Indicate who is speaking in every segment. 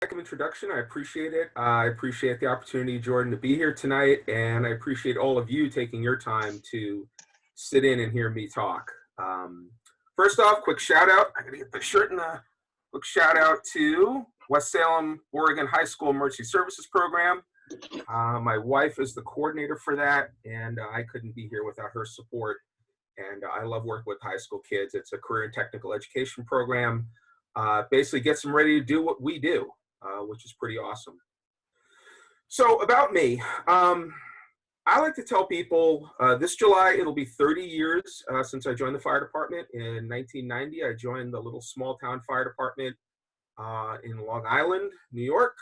Speaker 1: Of introduction. I appreciate it. I appreciate the opportunity, Jordan, to be here tonight, and I appreciate all of you taking your time to sit in and hear me talk. Um, First off, quick shout out. I gotta get the shirt in the quick shout out to West Salem, Oregon High School Emergency Services Program. My wife is the coordinator for that, and I couldn't be here without her support. And I love working with high school kids. It's a career and technical education program. Basically gets them ready to do what we do, which is pretty awesome. So about me, I like to tell people this July it'll be 30 years since I joined the fire department. In 1990, I joined the little small town fire department in Long Island, New York,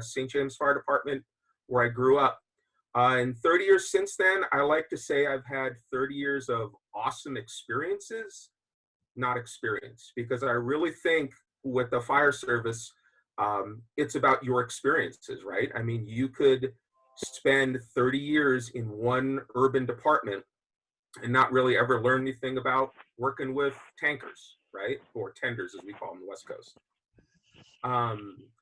Speaker 1: St. James Fire Department, where I grew up. In 30 years since then, I like to say I've had 30 years of awesome experiences, not experience, because I really think with the fire service, it's about your experiences, right? I mean, you could spend 30 years in one urban department and not really ever learn anything about working with tankers, right? Or tenders, as we call them on the West Coast.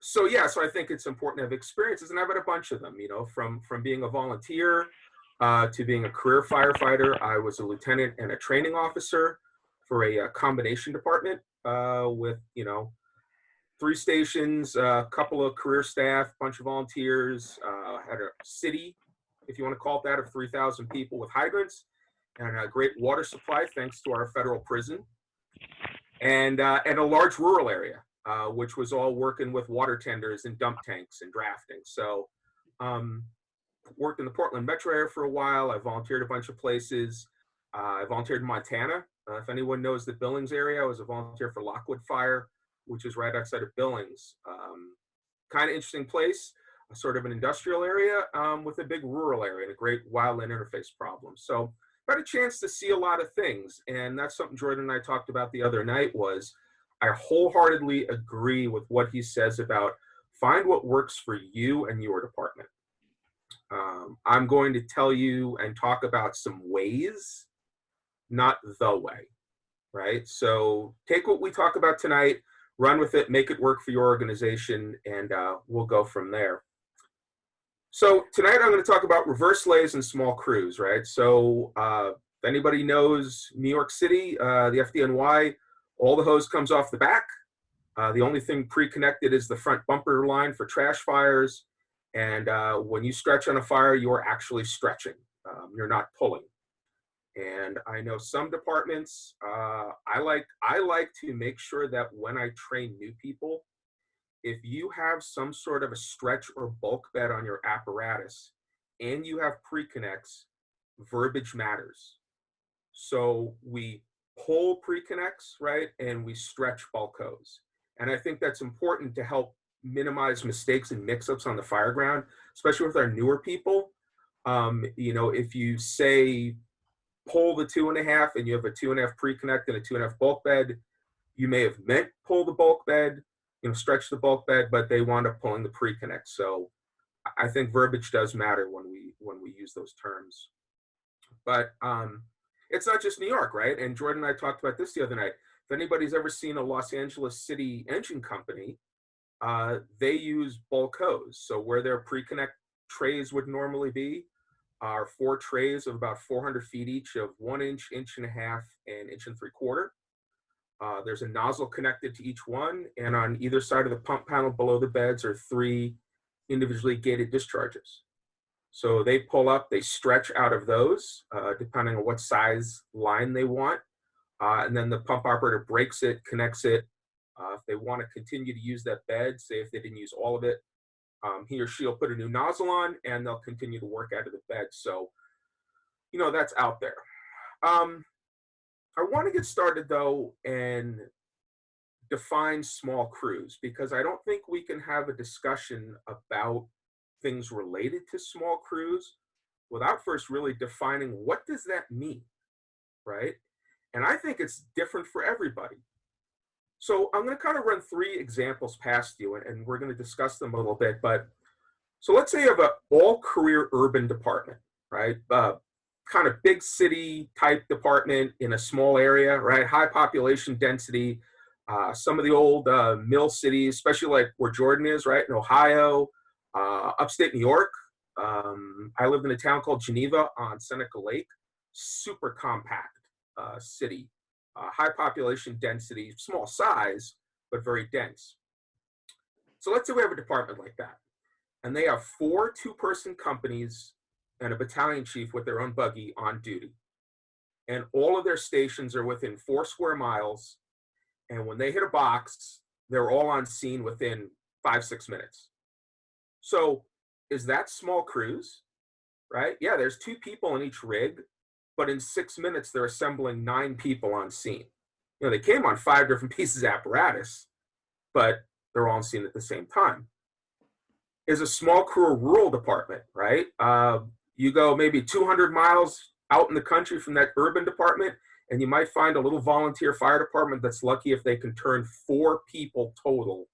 Speaker 1: So I think it's important to have experiences, and I've had a bunch of them, from being a volunteer to being a career firefighter. I was a lieutenant and a training officer for a combination department with, 3 stations, a couple of career staff, bunch of volunteers, had a city, if you want to call it that, of 3,000 people with hydrants, and a great water supply thanks to our federal prison, and a large rural area, which was all working with water tenders and dump tanks and drafting. So worked in the Portland metro area for a while. I volunteered a bunch of places. I volunteered in Montana. If anyone knows the Billings area, I was a volunteer for Lockwood Fire, which is right outside of Billings. Kind of interesting place, sort of an industrial area with a big rural area and a great wildland interface problem. So I had a chance to see a lot of things, and that's something Jordan and I talked about the other night. Was I wholeheartedly agree with what he says about find what works for you and your department. I'm going to tell you and talk about some ways, not the way, right? So take what we talk about tonight, run with it, make it work for your organization, and we'll go from there. So tonight I'm going to talk about reverse lays and small crews, right? So if anybody knows New York City, the FDNY, all the hose comes off the back. The only thing pre-connected is the front bumper line for trash fires. And when you stretch on a fire, you're actually stretching. You're not pulling. And I know some departments, I like to make sure that when I train new people, if you have some sort of a stretch or bulk bed on your apparatus and you have pre-connects, verbiage matters. So we pull pre-connects, right? And we stretch bulk hose. And I think that's important to help minimize mistakes and mix-ups on the fire ground, especially with our newer people. If you say pull the 2.5 and you have a 2.5 pre-connect and a 2.5 bulk bed, you may have meant pull the bulk bed, stretch the bulk bed, but they wound up pulling the pre-connect. So I think verbiage does matter when we use those terms. But it's not just New York, right? And Jordan and I talked about this the other night. If anybody's ever seen a Los Angeles City engine company, they use bulk hose. So where their pre-connect trays would normally be are 4 trays of about 400 feet each of 1 inch, 1.5 inches, and 1.75 inches. There's a nozzle connected to each one, and on either side of the pump panel below the beds are 3 individually gated discharges. So they pull up, they stretch out of those, depending on what size line they want. And then the pump operator breaks it, connects it. If they want to continue to use that bed, say if they didn't use all of it, he or she will put a new nozzle on and they'll continue to work out of the bed. So, that's out there. I want to get started though and define small crews, because I don't think we can have a discussion about things related to small crews without first really defining what does that mean, right? And I think it's different for everybody. So I'm going to kind of run 3 examples past you, and we're going to discuss them a little bit. But so let's say you have an all-career urban department, right? Kind of big city type department in a small area, right? High population density, Some of the old mill cities, especially like where Jordan is, right, in Ohio, upstate New York. I lived in a town called Geneva on Seneca Lake, super compact city, high population density, small size, but very dense. So let's say we have a department like that, and they have 4 two-person companies and a battalion chief with their own buggy on duty. And all of their stations are within 4 square miles. And when they hit a box, they're all on scene within 5-6 minutes. So is that small crews, right? Yeah, there's 2 people in each rig, but in 6 minutes, they're assembling 9 people on scene. You know, they came on 5 different pieces of apparatus, but they're all on scene at the same time. Is a small crew a rural department, right? You go maybe 200 miles out in the country from that urban department, and you might find a little volunteer fire department that's lucky if they can turn 4 people total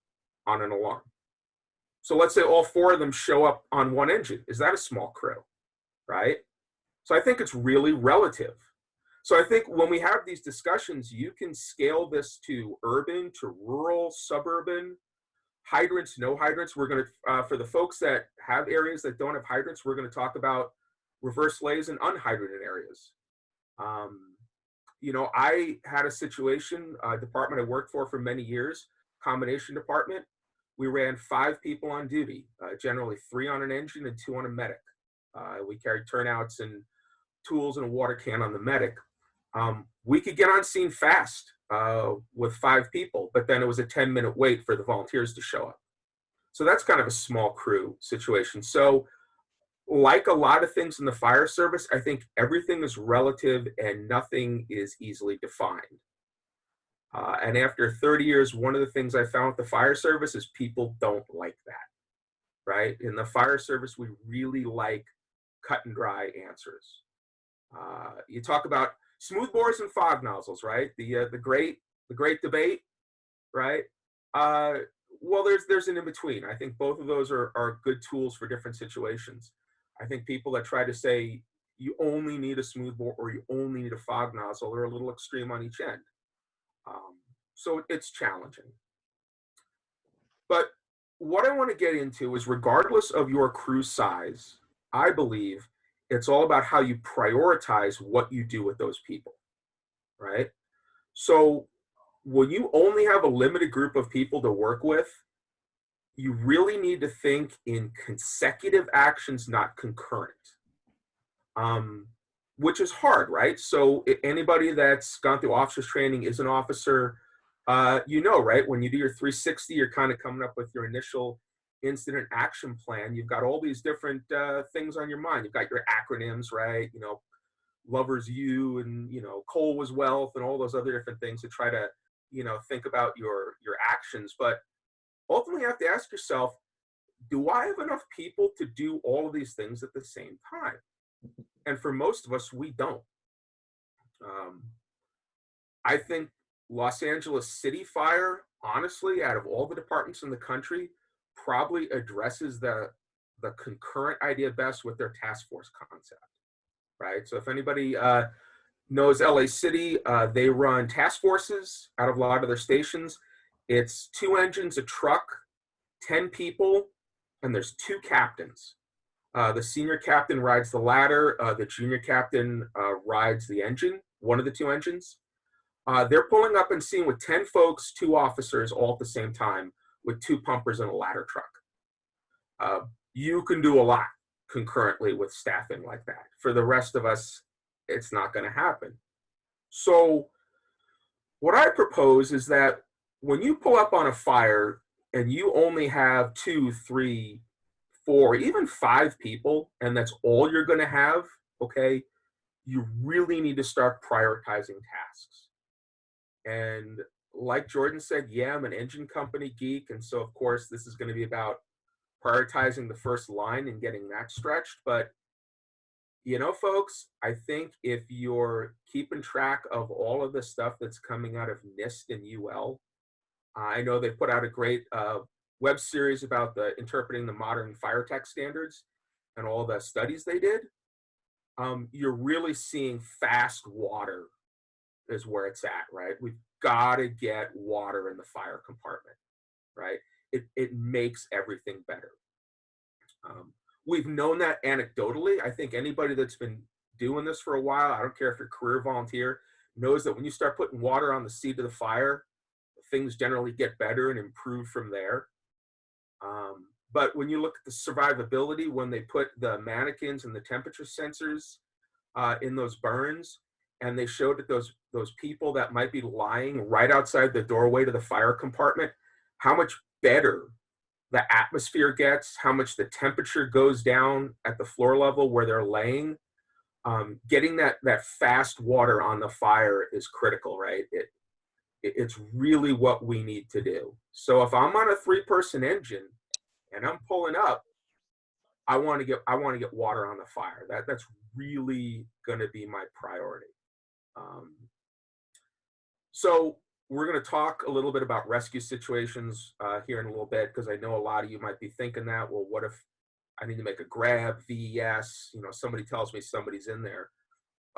Speaker 1: on an alarm. So let's say all 4 of them show up on one engine. Is that a small crew, right? So I think it's really relative. So I think when we have these discussions, you can scale this to urban, to rural, suburban, hydrants, no hydrants. We're going to, for the folks that have areas that don't have hydrants, we're going to talk about reverse lays in unhydrated areas. You know, I had a situation, department I worked for many years, combination department. We ran 5 people on duty, generally 3 on an engine and 2 on a medic. We carried turnouts and tools and a water can on the medic. We could get on scene fast with 5 people, but then it was a 10-minute wait for the volunteers to show up. So that's kind of a small crew situation. So like a lot of things in the fire service, I think everything is relative and nothing is easily defined. And after 30 years, one of the things I found with the fire service is people don't like that, right? In the fire service, we really like cut and dry answers. You talk about smooth bores and fog nozzles, right? The great debate, right? Well, there's an in between. I think both of those are good tools for different situations. I think people that try to say you only need a smooth bore or you only need a fog nozzle are a little extreme on each end. So it's challenging. But what I want to get into is, regardless of your crew size, I believe it's all about how you prioritize what you do with those people, right? So when you only have a limited group of people to work with, you really need to think in consecutive actions, not concurrent, which is hard, right? So anybody that's gone through officers training is an officer. You know, right? When you do your 360, you're kind of coming up with your initial incident action plan. You've got all these different things on your mind. You've got your acronyms, right? You know, Lover's U and, you know, Coal was Wealth and all those other different things to try to, you know, think about your actions. But ultimately, you have to ask yourself, do I have enough people to do all of these things at the same time? And for most of us, we don't. I think Los Angeles City Fire, honestly, out of all the departments in the country, probably addresses the concurrent idea best with their task force concept, right? So if anybody knows LA City, they run task forces out of a lot of their stations. It's 2 engines, a truck, 10 people, and there's 2 captains. The senior captain rides the ladder. The junior captain rides the engine, one of the 2 engines. They're pulling up and scene with 10 folks, 2 officers, all at the same time, with 2 pumpers and a ladder truck. You can do a lot concurrently with staffing like that. For the rest of us, it's not going to happen. So what I propose is that when you pull up on a fire and you only have 2, 3, 4, even 5 people, and that's all you're going to have, okay, you really need to start prioritizing tasks. And like Jordan said, yeah, I'm an engine company geek. And so, of course, this is going to be about prioritizing the first line and getting that stretched. But, you know, folks, I think if you're keeping track of all of the stuff that's coming out of NIST and UL, I know they put out a great web series about interpreting the modern fire tech standards and all the studies they did. You're really seeing fast water is where it's at, right? gotta get water in the fire compartment, right? It makes everything better. Um, we've known that anecdotally. I think anybody that's been doing this for a while, I don't care if you're a career volunteer, knows that when you start putting water on the seat of the fire, things generally get better and improve from there. But when you look at the survivability, when they put the mannequins and the temperature sensors in those burns, and they showed that those people that might be lying right outside the doorway to the fire compartment, how much better the atmosphere gets, how much the temperature goes down at the floor level where they're laying. Getting that fast water on the fire is critical, right? It's really what we need to do. So if I'm on a 3-person engine and I'm pulling up, I want to get water on the fire. That's really going to be my priority. Um, so we're going to talk a little bit about rescue situations here in a little bit, because I know a lot of you might be thinking that, well, what if I need to make a grab, VES, somebody tells me somebody's in there.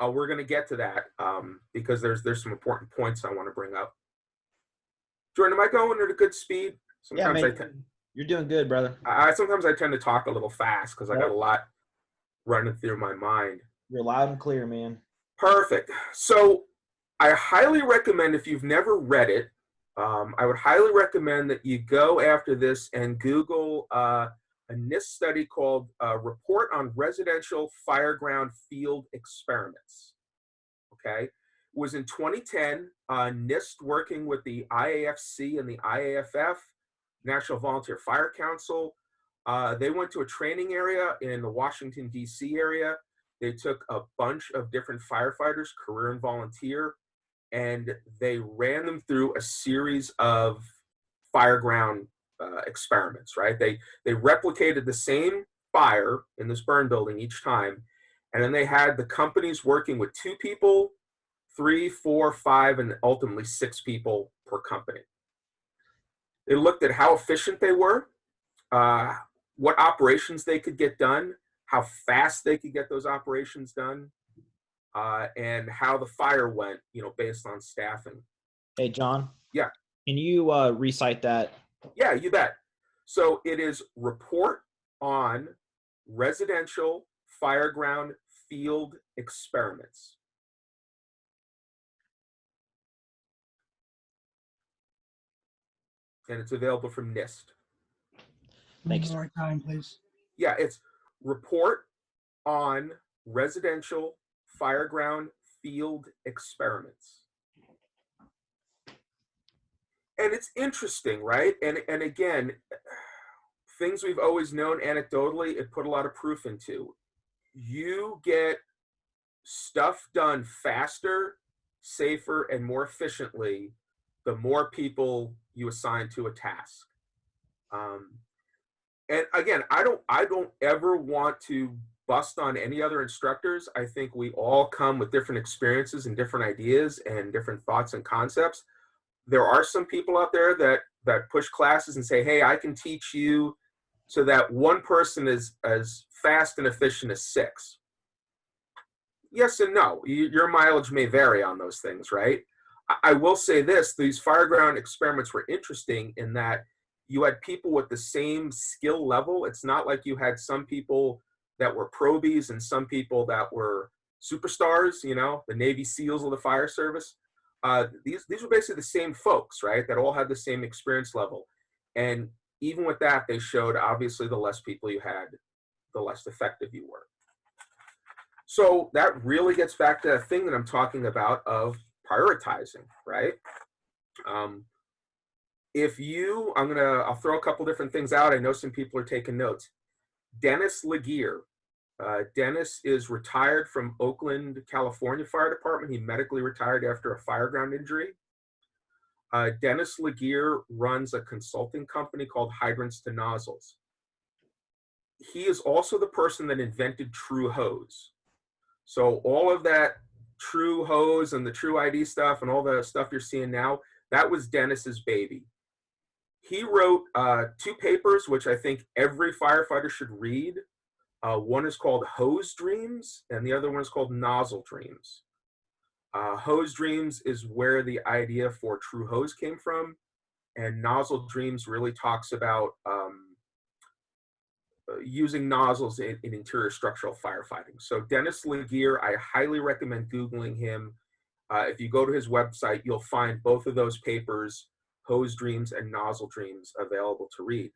Speaker 1: We're going to get to that because there's some important points I want to bring up. Jordan, am I going at a good speed?
Speaker 2: Sometimes yeah, you're doing good, brother.
Speaker 1: Sometimes I tend to talk a little fast because I got a lot running through my mind.
Speaker 2: You're loud and clear, man.
Speaker 1: Perfect. So I highly recommend, if you've never read it, I would highly recommend that you go after this and Google a NIST study called Report on Residential Fireground Field Experiments. Okay. It was in 2010, NIST working with the IAFC and the IAFF, National Volunteer Fire Council. They went to a training area in the Washington, D.C. area. They took a bunch of different firefighters, career and volunteer, and they ran them through a series of fireground experiments, right? They replicated the same fire in this burn building each time, and then they had the companies working with 2 people, 3, 4, 5, and ultimately 6 people per company. They looked at how efficient they were, what operations they could get done, how fast they could get those operations done, and how the fire went, based on staffing.
Speaker 2: Hey, John.
Speaker 1: Yeah.
Speaker 2: Can you recite that?
Speaker 1: Yeah, you bet. So it is Report on Residential Fireground Field Experiments. And it's available from NIST.
Speaker 2: Thanks.
Speaker 3: One more time, please.
Speaker 1: Yeah, it's Report on Residential Fireground Field Experiments. And it's interesting, right? And again, things we've always known anecdotally, it put a lot of proof into. You get stuff done faster, safer, and more efficiently the more people you assign to a task. And again, I don't ever want to bust on any other instructors. I think we all come with different experiences and different ideas and different thoughts and concepts. There are some people out there that push classes and say, hey, I can teach you so that one person is as fast and efficient as 6. Yes and no. Your mileage may vary on those things, right? I will say this, these fireground experiments were interesting in that you had people with the same skill level. It's not like you had some people that were probies and some people that were superstars, the Navy SEALs of the fire service. These were basically the same folks, right, that all had the same experience level. And even with that, they showed, obviously, the less people you had, the less effective you were. So that really gets back to that thing that I'm talking about of prioritizing, right? I'll throw a couple different things out. I know some people are taking notes. Dennis Laguerre. Dennis is retired from Oakland, California Fire Department. He medically retired after a fireground injury. Dennis Laguerre runs a consulting company called Hydrants to Nozzles. He is also the person that invented True Hose. So all of that True Hose and the True ID stuff and all the stuff you're seeing now, that was Dennis's baby. He wrote 2 papers, which I think every firefighter should read. One is called Hose Dreams, and the other one is called Nozzle Dreams. Hose dreams is where the idea for true hose came from, and nozzle dreams really talks about using nozzles in interior structural firefighting. So Dennis Laguerre, I highly recommend Googling him. If you go to his website, you'll find both of those papers, Hose Dreams and Nozzle Dreams, available to read.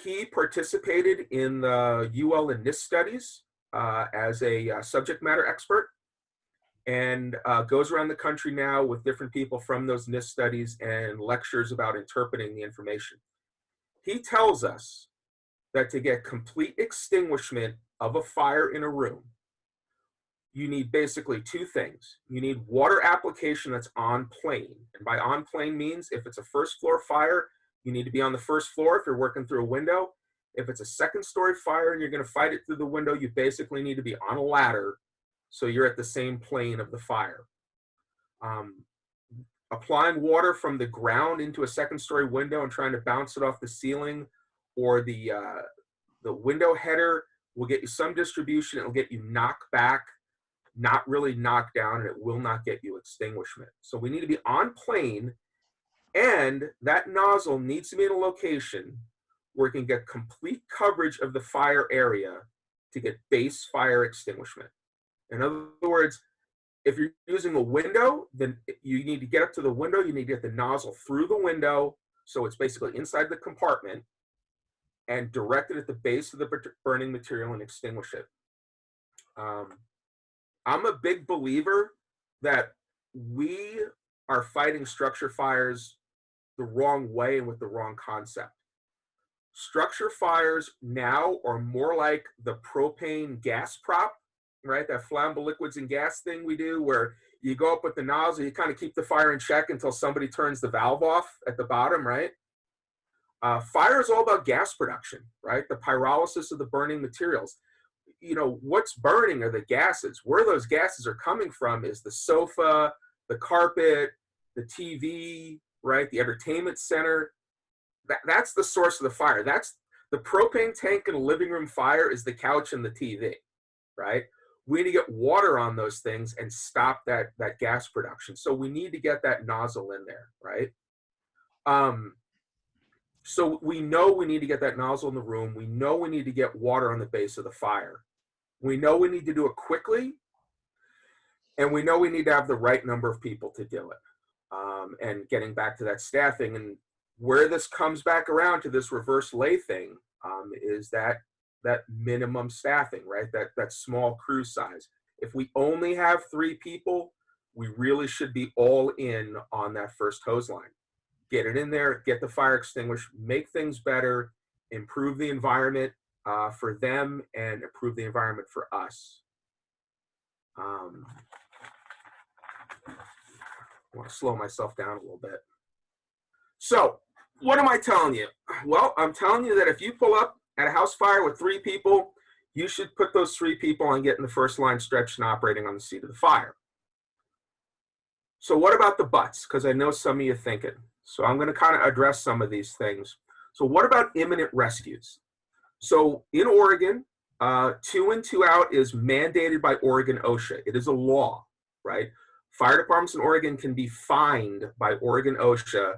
Speaker 1: He participated in the UL and NIST studies as a subject matter expert, and goes around the country now with different people from those NIST studies and lectures about interpreting the information. He tells us that to get complete extinguishment of a fire in a room, you need basically two things. You need water application that's on plane. And by on plane means if it's a first floor fire, you need to be on the first floor if you're working through a window. If it's a second story fire and you're going to fight it through the window, you basically need to be on a ladder so you're at the same plane of the fire. Applying water from the ground into a second story window and trying to bounce it off the ceiling or the window header will get you some distribution. It'll get you knocked back, not really knocked down, and it will not get you extinguishment. So we need to be on plane, and that nozzle needs to be in a location where it can get complete coverage of the fire area to get base fire extinguishment. In other words, if you're using a window, then you need to get up to the window, you need to get the nozzle through the window, so it's basically inside the compartment, and direct it at the base of the burning material and extinguish it. I'm a big believer that we are fighting structure fires the wrong way and with the wrong concept. Structure fires now are more like the propane gas prop, right? That flammable liquids and gas thing we do where you go up with the nozzle, you kind of keep the fire in check until somebody turns the valve off at the bottom, right? Fire is all about gas production, right? The pyrolysis of the burning materials. You know, what's burning are the gases. Where those gases are coming from is the sofa, the carpet, the TV, right? The entertainment center. That's the source of the fire. That's the propane tank in a living room fire is the couch and the TV, right? We need to get water on those things and stop that gas production. So we need to get that nozzle in there, right? So we know we need to get that nozzle in the room. We know we need to get water on the base of the fire. We know we need to do it quickly. And we know we need to have the right number of people to do it. And getting back to that staffing, and where this comes back around to this reverse lay thing is that minimum staffing, right? That small crew size. If we only have 3 people, we really should be all in on that first hose line. Get it in there, get the fire extinguished, make things better, improve the environment for them, and improve the environment for us. I want to slow myself down a little bit. So, what am I telling you? Well, I'm telling you that if you pull up at a house fire with 3 people, you should put those 3 people on getting the first line stretched and operating on the seat of the fire. So what about the buts? Because I know some of you are thinking. So I'm going to kind of address some of these things. So what about imminent rescues? So in Oregon, 2 in 2 out is mandated by Oregon OSHA. It is a law, right? Fire departments in Oregon can be fined by Oregon OSHA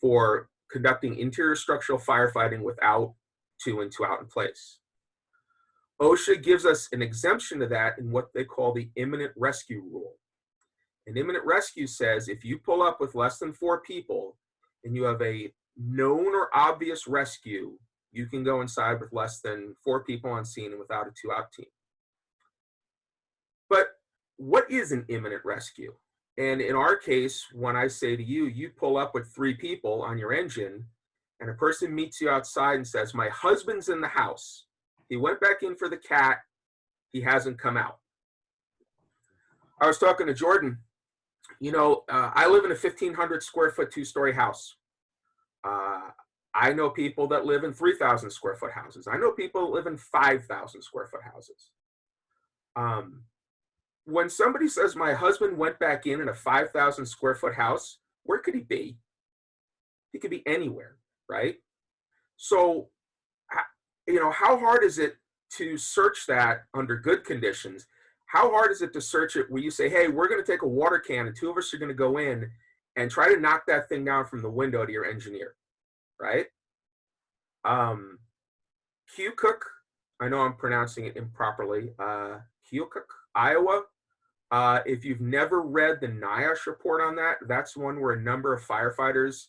Speaker 1: for conducting interior structural firefighting without 2 in 2 out in place. OSHA gives us an exemption to that in what they call the imminent rescue rule. An imminent rescue says if you pull up with less than 4 people and you have a known or obvious rescue, you can go inside with less than 4 people on scene and without a 2-out team. But what is an imminent rescue? And in our case, when I say to you, you pull up with 3 people on your engine and a person meets you outside and says, my husband's in the house. He went back in for the cat. He hasn't come out. I was talking to Jordan. You know, I live in a 1,500 square foot 2-story house. I know people that live in 3,000 square foot houses. I know people that live in 5,000 square foot houses. When somebody says my husband went back in a 5,000 square foot house, where could he be? He could be anywhere, right? So, you know, how hard is it to search that under good conditions? how hard is it to search it where you say, hey, we're going to take a water can and two of us are going to go in and try to knock that thing down from the window to your engineer, right? Keokuk, I know I'm pronouncing it improperly, Keokuk, Iowa. If you've never read the NIOSH report on that, that's one where a number of firefighters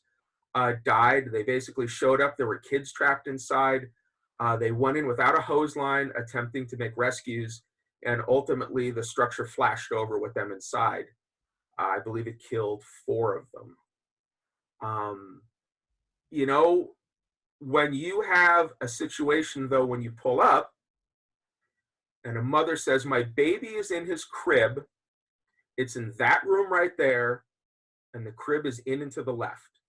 Speaker 1: died. They basically showed up. There were kids trapped inside. They went in without a hose line attempting to make rescues, and ultimately the structure flashed over with them inside. I believe it killed 4 of them. You know, when you have a situation, though, when you pull up and a mother says, my baby is in his crib, it's in that room right there, and the crib is in and to the left,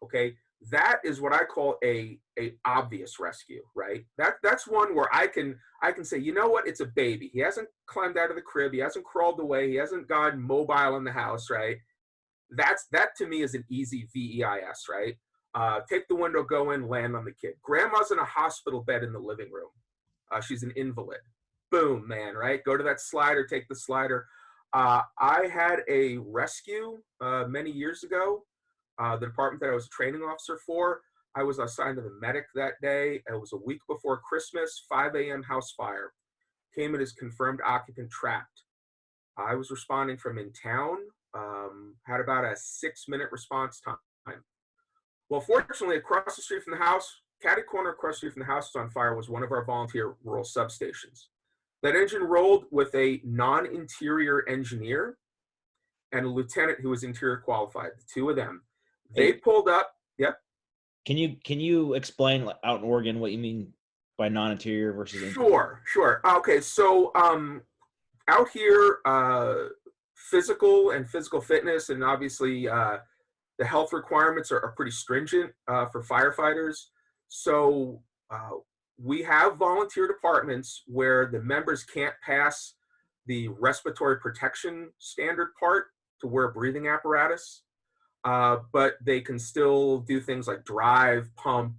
Speaker 1: okay? That is what I call a obvious rescue, right? That's one where I can say, you know what, it's a baby. He hasn't climbed out of the crib, he hasn't crawled away, he hasn't gone mobile in the house, right? That to me is an easy VEIS, right? Take the window, go in, land on the kid. Grandma's in a hospital bed in the living room. She's an invalid. Boom, man, right? Go to that slider, take the slider. I had a rescue many years ago. The department that I was a training officer for, I was assigned to the medic that day. It was a week before Christmas, 5 a.m. house fire. Came in as confirmed occupant trapped. I was responding from in town, had about a 6-minute response time. Well, fortunately, across the street from the house, catty corner across the street from the house was on fire, was one of our volunteer rural substations. That engine rolled with a non-interior engineer and a lieutenant who was interior qualified, the 2 of them. They pulled up. Yep.
Speaker 2: Can you explain, like, out in Oregon, what you mean by non-interior versus interior?
Speaker 1: Sure. Okay, so out here, physical fitness and obviously the health requirements are pretty stringent for firefighters. So we have volunteer departments where the members can't pass the respiratory protection standard part to wear a breathing apparatus, but they can still do things like drive, pump,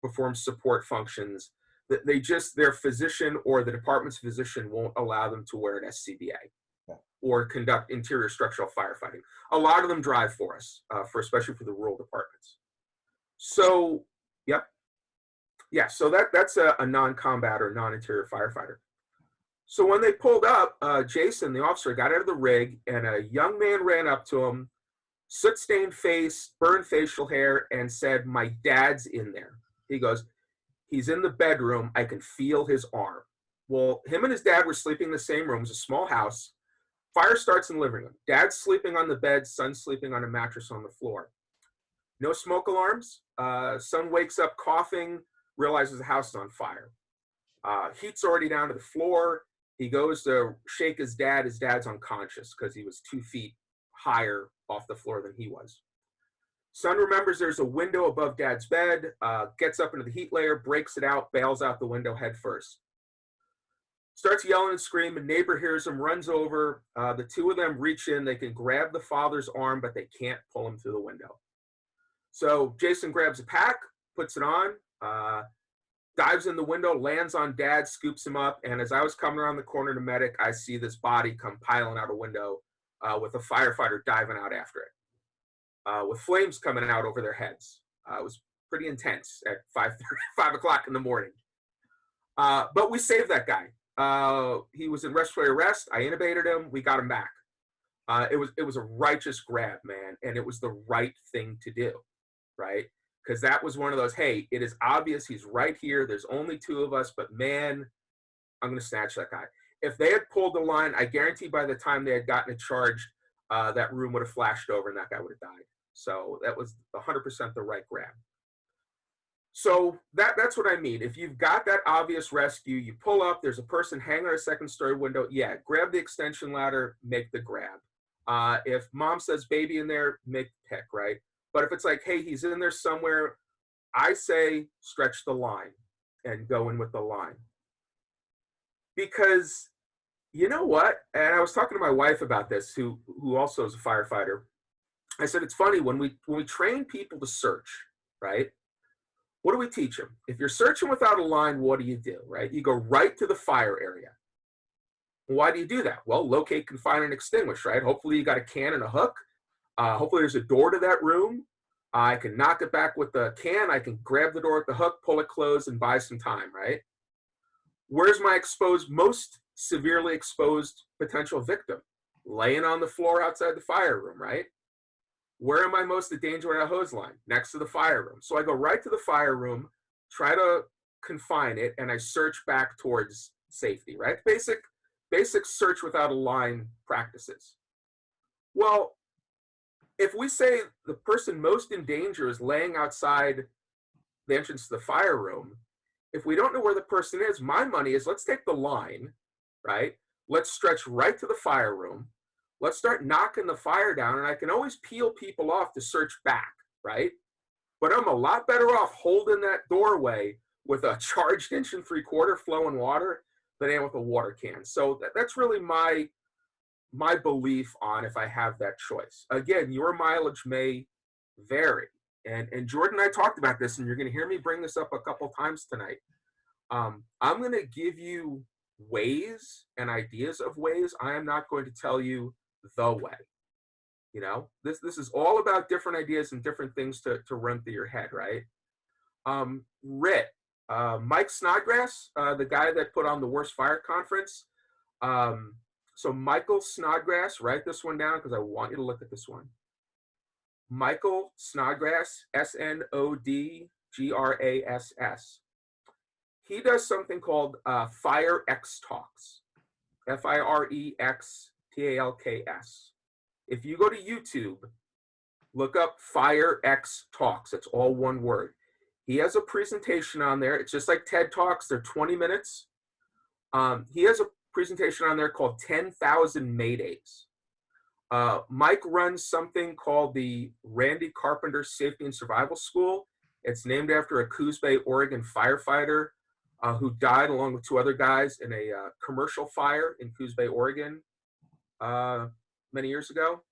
Speaker 1: perform support functions. Their physician or the department's physician won't allow them to wear an SCBA or conduct interior structural firefighting. A lot of them drive for us, especially for the rural departments. So, yep. Yeah, so that's a non-combat or non-interior firefighter. So when they pulled up, Jason, the officer, got out of the rig, and a young man ran up to him, soot-stained face, burned facial hair, and said, my dad's in there. He goes, he's in the bedroom. I can feel his arm. Well, him and his dad were sleeping in the same room. It was a small house. Fire starts in the living room. Dad's sleeping on the bed. Son's sleeping on a mattress on the floor. No smoke alarms. Son wakes up coughing, realizes the house is on fire. Heat's already down to the floor. He goes to shake his dad. His dad's unconscious because he was 2 feet higher off the floor than he was. Son remembers there's a window above dad's bed, gets up into the heat layer, breaks it out, bails out the window head first. Starts yelling and screaming. Neighbor hears him, runs over. The 2 of them reach in. They can grab the father's arm, but they can't pull him through the window. So Jason grabs a pack, puts it on, dives in the window, lands on dad, scoops him up. And as I was coming around the corner to medic, I see this body come piling out a window with a firefighter diving out after it, with flames coming out over their heads. It was pretty intense at 5 o'clock in the morning. But we saved that guy. He was in respiratory arrest. I intubated him. We got him back. It was a righteous grab, man, and it was the right thing to do, right? Because that was one of those, hey, it is obvious he's right here. There's only 2 of us, but man, I'm going to snatch that guy. If they had pulled the line, I guarantee by the time they had gotten it charged, that room would have flashed over and that guy would have died. So that was 100% the right grab. So that's what I mean. If you've got that obvious rescue, you pull up, there's a person hanging on a 2nd-story window, yeah, grab the extension ladder, make the grab. If mom says baby in there, make the pick, right? But if it's like, hey, he's in there somewhere, I say stretch the line and go in with the line. Because you know what? And I was talking to my wife about this, who also is a firefighter. I said, it's funny, when we train people to search, right? What do we teach them? If you're searching without a line, what do? Right? You go right to the fire area. Why do you do that? Well, locate, confine, and extinguish, right? Hopefully you got a can and a hook. Hopefully there's a door to that room. I can knock it back with the can. I can grab the door with the hook, pull it closed, and buy some time, right? Where's my most severely exposed potential victim? Laying on the floor outside the fire room, right? Where am I most in danger with a hose line? Next to the fire room. So I go right to the fire room, try to confine it, and I search back towards safety, right? Basic search without a line practices. Well, if we say the person most in danger is laying outside the entrance to the fire room, if we don't know where the person is, my money is, let's take the line, right? Let's stretch right to the fire room. Let's start knocking the fire down, and I can always peel people off to search back, right? But I'm a lot better off holding that doorway with a charged 1 3/4 flowing water than I am with a water can. So that's really my belief on if I have that choice. Again, your mileage may vary. And Jordan and I talked about this, and you're going to hear me bring this up a couple times tonight. I'm going to give you ways and ideas of ways. I am not going to tell you the way. You know, this is all about different ideas and different things to run through your head, right? RIT, Mike Snodgrass, the guy that put on the Worst Fire Conference. So Michael Snodgrass, write this one down because I want you to look at this one. Michael Snodgrass, Snodgrass. He does something called Fire X Talks, FIREXTALKS. If you go to YouTube, look up Fire X Talks. It's all one word. He has a presentation on there. It's just like TED Talks. They're 20 minutes. He has a presentation on there called 10,000 Maydays. Mike runs something called the Randy Carpenter Safety and Survival School. It's named after a Coos Bay, Oregon firefighter who died along with 2 other guys in a commercial fire in Coos Bay, Oregon many years ago.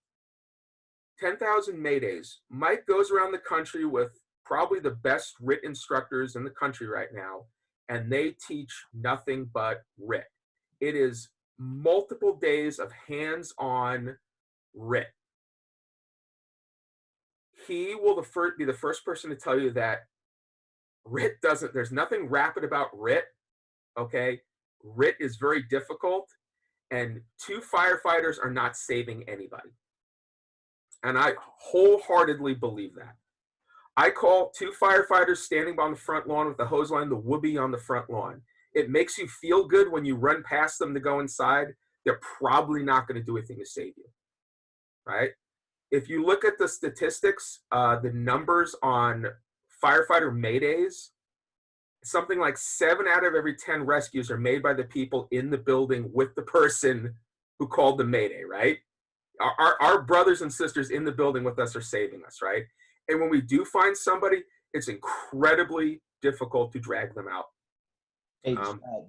Speaker 1: 10,000 Maydays. Mike goes around the country with probably the best RIT instructors in the country right now, and they teach nothing but RIT. It is multiple days of hands-on RIT. He will be the first person to tell you that RIT there's nothing rapid about RIT, okay? RIT is very difficult, and 2 firefighters are not saving anybody. And I wholeheartedly believe that. I call 2 firefighters standing on the front lawn with the hose line the whoopee on the front lawn. It makes you feel good when you run past them to go inside. They're probably not going to do anything to save you, right? If you look at the statistics, the numbers on firefighter maydays, something like 7 out of every 10 rescues are made by the people in the building with the person who called the mayday, right? Our brothers and sisters in the building with us are saving us, right? And when we do find somebody, it's incredibly difficult to drag them out.
Speaker 2: Hey,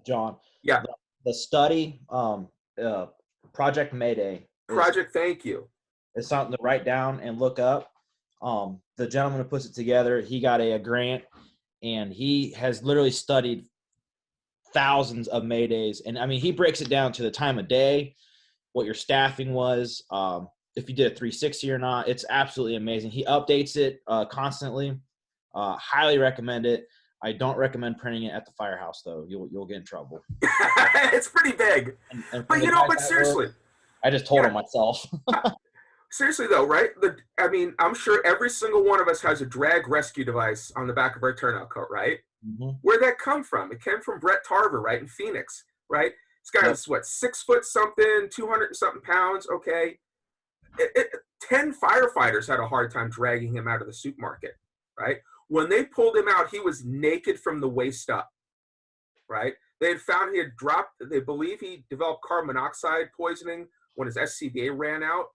Speaker 2: John.
Speaker 1: Yeah.
Speaker 2: The study, Project Mayday.
Speaker 1: Thank you.
Speaker 2: It's something to write down and look up. The gentleman who puts it together, he got a grant, and he has literally studied thousands of Maydays. And I mean, he breaks it down to the time of day, what your staffing was, if you did a 360 or not. It's absolutely amazing. He updates it constantly. Highly recommend it. I don't recommend printing it at the firehouse, though. You'll get in trouble.
Speaker 1: It's pretty big. But seriously.
Speaker 2: I just told him myself.
Speaker 1: Seriously, though, right? I mean, I'm sure every single one of us has a drag rescue device on the back of our turnout coat, right? Mm-hmm. Where'd that come from? It came from Brett Tarver, right, in Phoenix, right? This guy was, 6 foot something, 200 and something pounds, okay? 10 firefighters had a hard time dragging him out of the supermarket, right? When they pulled him out, he was naked from the waist up, right? They had found they believe he developed carbon monoxide poisoning when his SCBA ran out.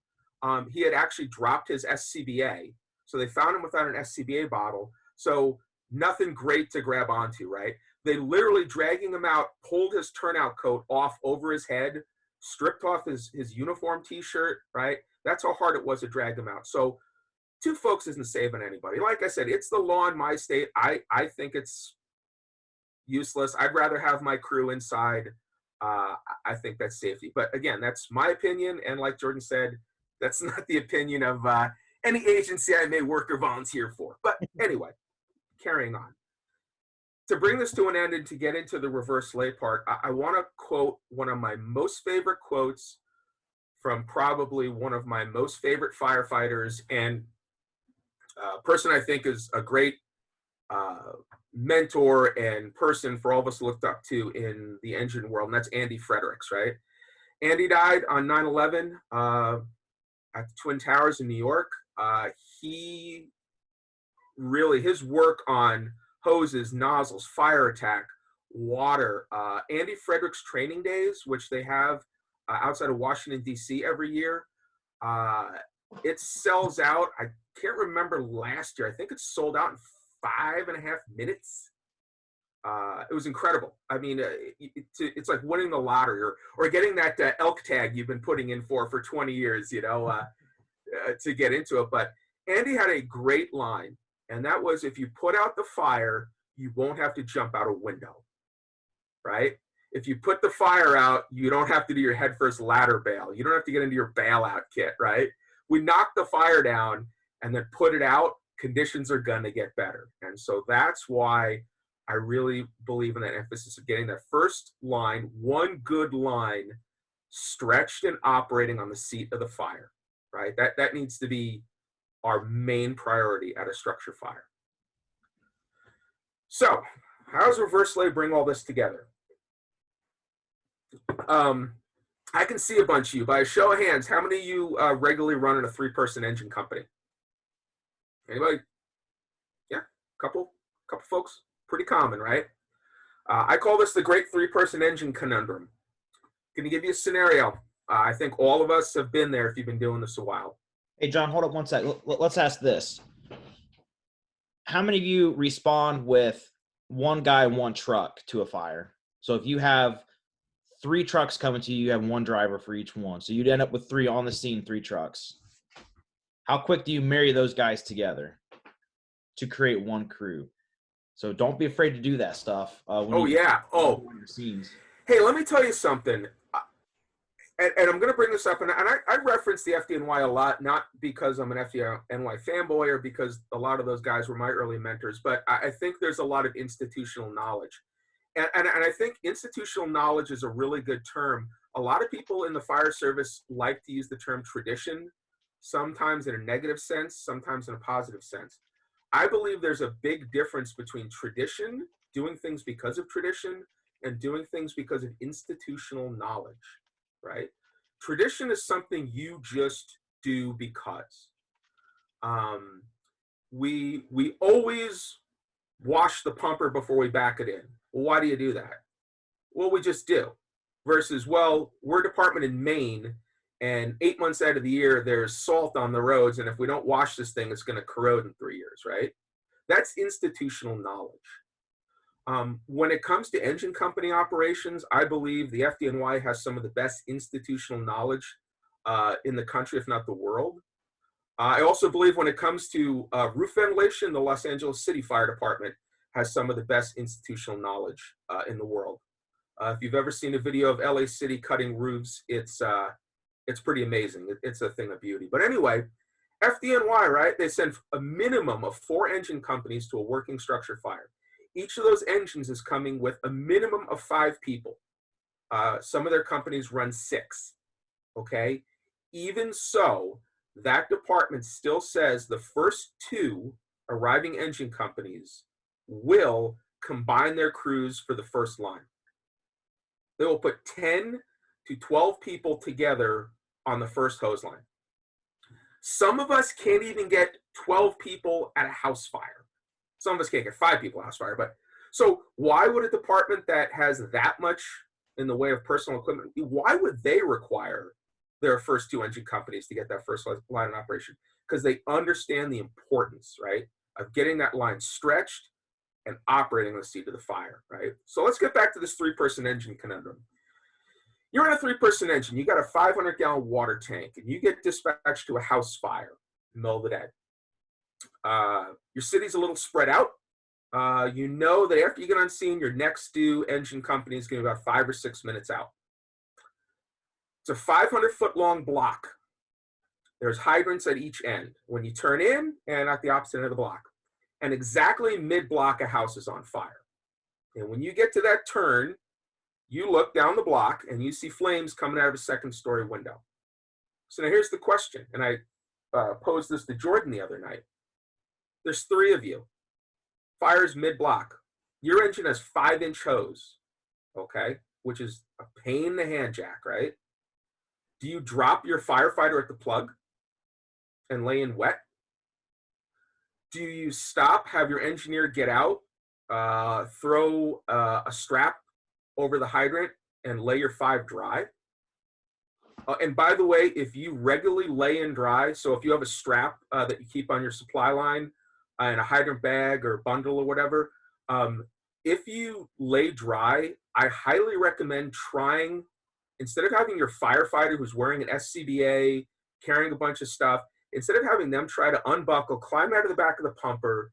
Speaker 1: He had actually dropped his SCBA. So they found him without an SCBA bottle. So nothing great to grab onto, right? They literally dragging him out, pulled his turnout coat off over his head, stripped off his uniform T-shirt, right? That's how hard it was to drag him out. So 2 folks isn't saving anybody. Like I said, it's the law in my state. I think it's useless. I'd rather have my crew inside. I think that's safety. But again, that's my opinion. And like Jordan said, that's not the opinion of any agency I may work or volunteer for. But anyway, carrying on. To bring this to an end and to get into the reverse lay part, I want to quote one of my most favorite quotes from probably one of my most favorite firefighters, and a person I think is a great mentor and person for all of us looked up to in the engine world, and that's Andy Fredericks, right? Andy died on 9/11 at the Twin Towers in New York. He really, his work on hoses, nozzles, fire attack, water, Andy Fredericks training days, which they have outside of Washington, D.C. every year. It sells out. I can't remember last year. I think it sold out in 5.5 minutes. It was incredible. I mean, it's like winning the lottery or getting that elk tag you've been putting in for 20 years, you know, to get into it. But Andy had a great line, and that was, if you put out the fire, you won't have to jump out a window, right? If you put the fire out, you don't have to do your headfirst ladder bail. You don't have to get into your bailout kit, right? We knock the fire down and then put it out, conditions are going to get better. And so that's why I really believe in that emphasis of getting that first line, one good line, stretched and operating on the seat of the fire, right? That needs to be our main priority at a structure fire. So how does reverse lay bring all this together? I can see a bunch of you. By a show of hands, how many of you regularly run in a 3-person engine company? Anybody? Yeah, couple folks. Pretty common, right? I call this the great 3-person engine conundrum. Going to give you a scenario. I think all of us have been there if you've been doing this a while.
Speaker 2: Hey, John, hold up one sec. Let's ask this. How many of you respond with one guy, one truck to a fire? So if you have 3 trucks coming to you, you have 1 driver for each one. So you'd end up with 3 on the scene, 3 trucks. How quick do you marry those guys together to create one crew? So don't be afraid to do that stuff. Scenes.
Speaker 1: Hey, let me tell you something. And I'm going to bring this up, and I reference the FDNY a lot, not because I'm an FDNY fanboy or because a lot of those guys were my early mentors, but I think there's a lot of institutional knowledge. And I think institutional knowledge is a really good term. A lot of people in the fire service like to use the term tradition, sometimes in a negative sense, sometimes in a positive sense. I believe there's a big difference between tradition, doing things because of tradition, and doing things because of institutional knowledge, right? Tradition is something you just do because. We always wash the pumper before we back it in. Well, why do you do that? Well, we just do. Versus, well, we're a department in Maine, and 8 months out of the year, there's salt on the roads, and if we don't wash this thing, it's going to corrode in 3 years, right? That's institutional knowledge. When it comes to engine company operations, I believe the FDNY has some of the best institutional knowledge in the country, if not the world. I also believe when it comes to roof ventilation, the Los Angeles City Fire Department has some of the best institutional knowledge in the world. If you've ever seen a video of LA City cutting roofs, it's pretty amazing. It's a thing of beauty. But anyway, FDNY, right? They send a minimum of 4 engine companies to a working structure fire. Each of those engines is coming with a minimum of 5 people. Some of their companies run 6, okay? Even so, that department still says the first 2 arriving engine companies will combine their crews for the first line. They will put 10 to 12 people together on the first hose line. Some of us can't even get 12 people at a house fire. Some of us can't get 5 people at a house fire. But so why would a department that has that much in the way of personal equipment, why would they require their first 2 engine companies to get that first line in operation? Because they understand the importance, right, of getting that line stretched and operating the seat of the fire, right? So let's get back to this 3-person engine conundrum. You're in a 3-person engine. You got a 500-gallon water tank, and you get dispatched to a house fire in the middle of the day. Your city's a little spread out. you know that after you get on scene, your next due engine company is going to be about 5 or 6 minutes out. It's a 500-foot long block. There's hydrants at each end when you turn in and at the opposite end of the block. And exactly mid-block, a house is on fire. And when you get to that turn, you look down the block and you see flames coming out of a second-story window. So now here's the question, and I posed this to Jordan the other night. There's 3 of you. Fire's mid-block. Your engine has 5-inch hose, okay, which is a pain in the hand jack, right? Do you drop your firefighter at the plug and lay in wet? Do you stop, have your engineer get out, throw a strap over the hydrant and lay your 5 dry? And by the way, if you regularly lay in dry, so if you have a strap that you keep on your supply line in a hydrant bag or bundle or whatever, if you lay dry, I highly recommend trying, instead of having your firefighter who's wearing an SCBA, carrying a bunch of stuff, instead of having them try to unbuckle, climb out of the back of the pumper,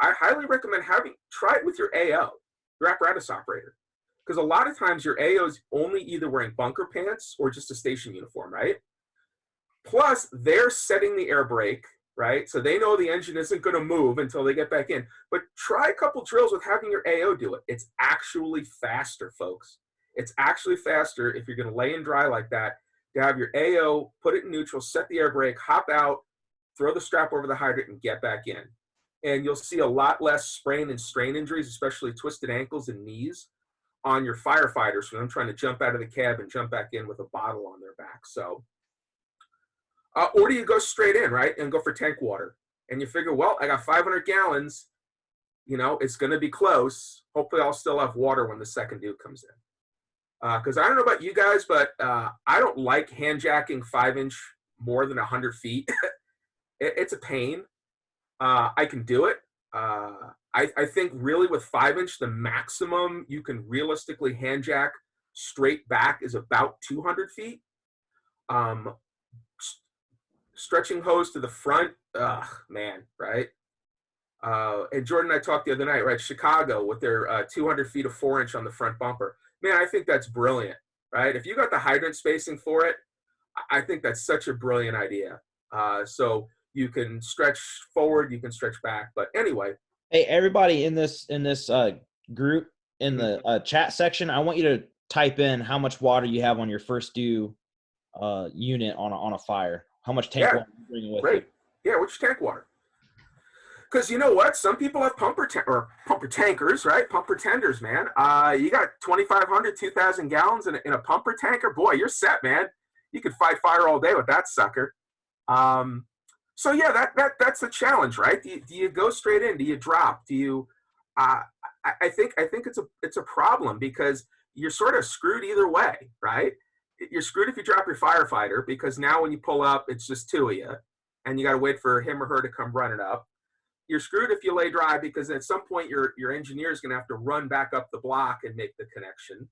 Speaker 1: I highly recommend try it with your AO, your apparatus operator. Because a lot of times your AO is only either wearing bunker pants or just a station uniform, right? Plus, they're setting the air brake, right? So they know the engine isn't going to move until they get back in. But try a couple drills with having your AO do it. It's actually faster, folks. It's actually faster if you're going to lay and dry like that, to have your AO, put it in neutral, set the air brake, hop out, throw the strap over the hydrant, and get back in. And you'll see a lot less sprain and strain injuries, especially twisted ankles and knees, on your firefighters when I'm trying to jump out of the cab and jump back in with a bottle on their back. So, or do you go straight in, right, and go for tank water? And you figure, well, I got 500 gallons, you know, it's going to be close. Hopefully I'll still have water when the second due comes in. Because I don't know about you guys, but I don't like hand jacking 5-inch more than 100 feet. It's a pain. I can do it. I think really with 5-inch, the maximum you can realistically hand jack straight back is about 200 feet. Stretching hose to the front, man, right? And Jordan and I talked the other night, right? Chicago with their 200 feet of 4-inch on the front bumper. Man, I think that's brilliant, right? If you got the hydrant spacing for it, I think that's such a brilliant idea. So you can stretch forward, you can stretch back. But anyway.
Speaker 2: Hey, everybody in this group, in the chat section, I want you to type in how much water you have on your first due unit on a fire. How much tank water you bring with you.
Speaker 1: Yeah, which tank water? Because you know what? Some people have pumper tankers, right? Pumper tenders, man. You got 2,500, 2,000 gallons in a pumper tanker. Boy, you're set, man. You could fight fire all day with that sucker. So yeah, that's the challenge, right? Do you go straight in? Do you drop? Do you? I think it's a problem because you're sort of screwed either way, right? You're screwed if you drop your firefighter because now when you pull up, it's just 2 of you, and you got to wait for him or her to come running up. You're screwed if you lay dry because at some point your engineer is going to have to run back up the block and make the connection,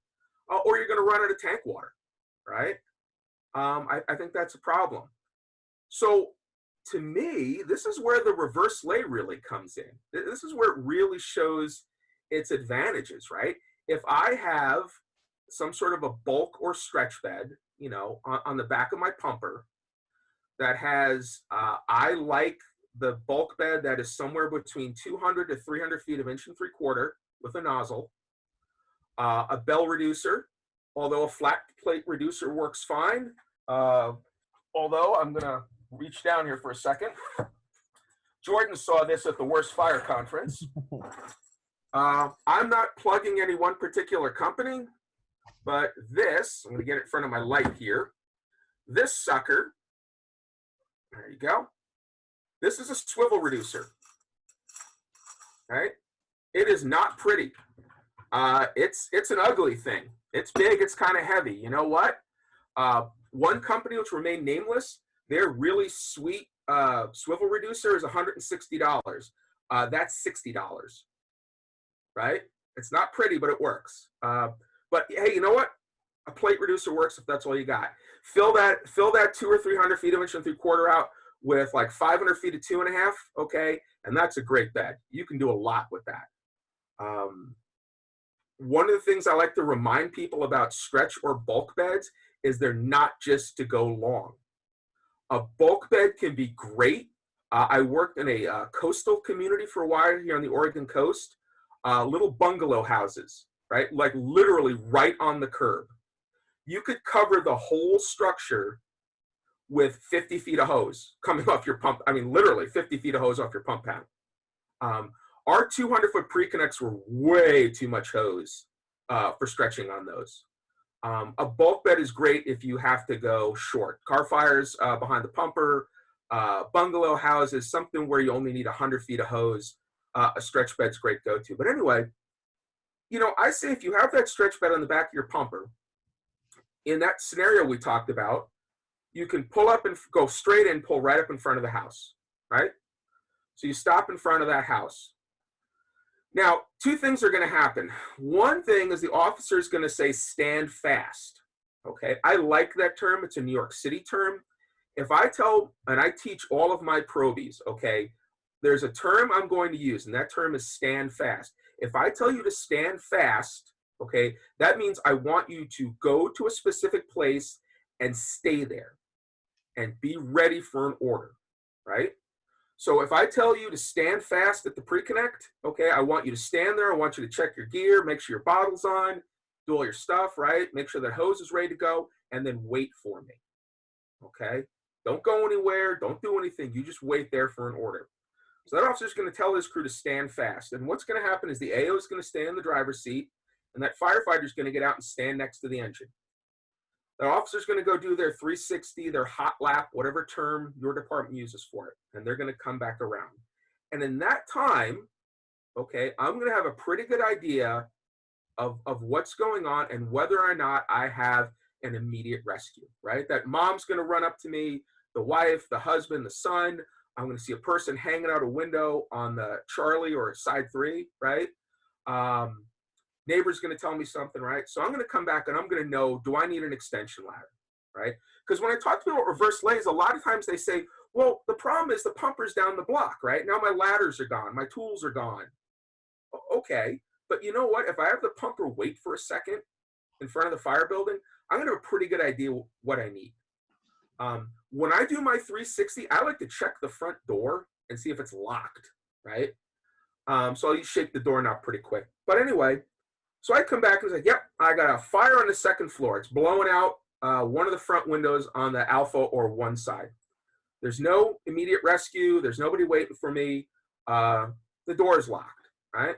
Speaker 1: or you're going to run out of tank water, right? I think that's a problem. So to me, this is where the reverse lay really comes in. This is where it really shows its advantages, right? If I have some sort of a bulk or stretch bed, you know, on the back of my pumper that has, I like the bulk bed that is somewhere between 200 to 300 feet of 1 3/4 with a nozzle, a bell reducer, although a flat plate reducer works fine. Although I'm going to reach down here for a second. Jordan saw this at the Worst Fire Conference. I'm not plugging any one particular company, but this, I'm going to get it in front of my light here. This sucker, there you go. This is a swivel reducer, right? It is not pretty. It's an ugly thing. It's big, it's kind of heavy. You know what? One company, which remained nameless, their really sweet swivel reducer is $160. That's $60, right? It's not pretty, but it works. But hey, you know what? A plate reducer works if that's all you got. Fill that 200 or 300 feet of 1 3/4 out with like 500 feet of 2.5, okay? And that's a great bed. You can do a lot with that. One of the things I like to remind people about stretch or bulk beds is they're not just to go long. A bulk bed can be great. I worked in a coastal community for a while here on the Oregon coast, little bungalow houses, right? Like literally right on the curb. You could cover the whole structure with 50 feet of hose coming off your pump. I mean, literally 50 feet of hose off your pump panel. Our 200-foot pre-connects were way too much hose for stretching on those. A bulk bed is great if you have to go short. Car fires behind the pumper, bungalow houses, something where you only need 100 feet of hose, a stretch bed's great go-to. But anyway, you know, I say if you have that stretch bed on the back of your pumper, in that scenario we talked about, you can pull up and go straight in, pull right up in front of the house, right? So you stop in front of that house. Now, two things are going to happen. One thing is the officer is going to say, stand fast. Okay, I like that term. It's a New York City term. If I tell, and I teach all of my probies, okay, there's a term I'm going to use, and that term is stand fast. If I tell you to stand fast, okay, that means I want you to go to a specific place and stay there and be ready for an order, right? So if I tell you to stand fast at the pre-connect, okay, I want you to stand there. I want you to check your gear, make sure your bottle's on, do all your stuff, right? Make sure that hose is ready to go, and then wait for me, okay? Don't go anywhere. Don't do anything. You just wait there for an order. So that officer's going to tell his crew to stand fast. And what's going to happen is the AO is going to stay in the driver's seat, and that firefighter is going to get out and stand next to the engine. The officer's going to go do their 360, their hot lap, whatever term your department uses for it, and they're going to come back around. And in that time, okay, I'm going to have a pretty good idea of what's going on and whether or not I have an immediate rescue, right? That mom's going to run up to me, the wife, the husband, the son. I'm going to see a person hanging out a window on the Charlie or side 3, right? Neighbor's going to tell me something, right? So I'm going to come back and I'm going to know, do I need an extension ladder, right? Because when I talk to people about reverse lays, a lot of times they say, well, the problem is the pumper's down the block, right? Now my ladders are gone. My tools are gone. Okay. But you know what? If I have the pumper wait for a second in front of the fire building, I'm going to have a pretty good idea what I need. When I do my 360, I like to check the front door and see if it's locked, right? So I'll shake the doorknob pretty quick. But anyway, so I come back and say, yep, I got a fire on the second floor. It's blowing out one of the front windows on the Alpha or 1 side. There's no immediate rescue. There's nobody waiting for me. The door is locked, right?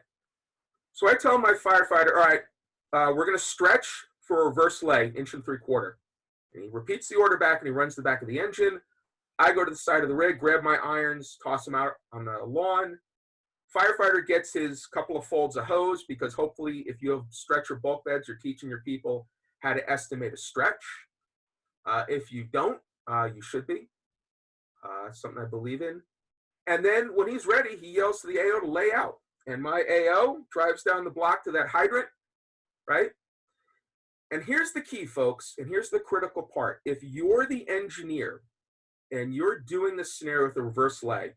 Speaker 1: So I tell my firefighter, all right, we're going to stretch for a reverse lay, 1 3/4. And he repeats the order back and he runs to the back of the engine. I go to the side of the rig, grab my irons, toss them out on the lawn. Firefighter gets his couple of folds of hose because hopefully if you have stretch or bulk beds, you're teaching your people how to estimate a stretch. If you don't, you should be. Something I believe in. And then when he's ready, he yells to the AO to lay out. And my AO drives down the block to that hydrant, right? And here's the key, folks, and here's the critical part. If you're the engineer and you're doing this scenario with a reverse lay,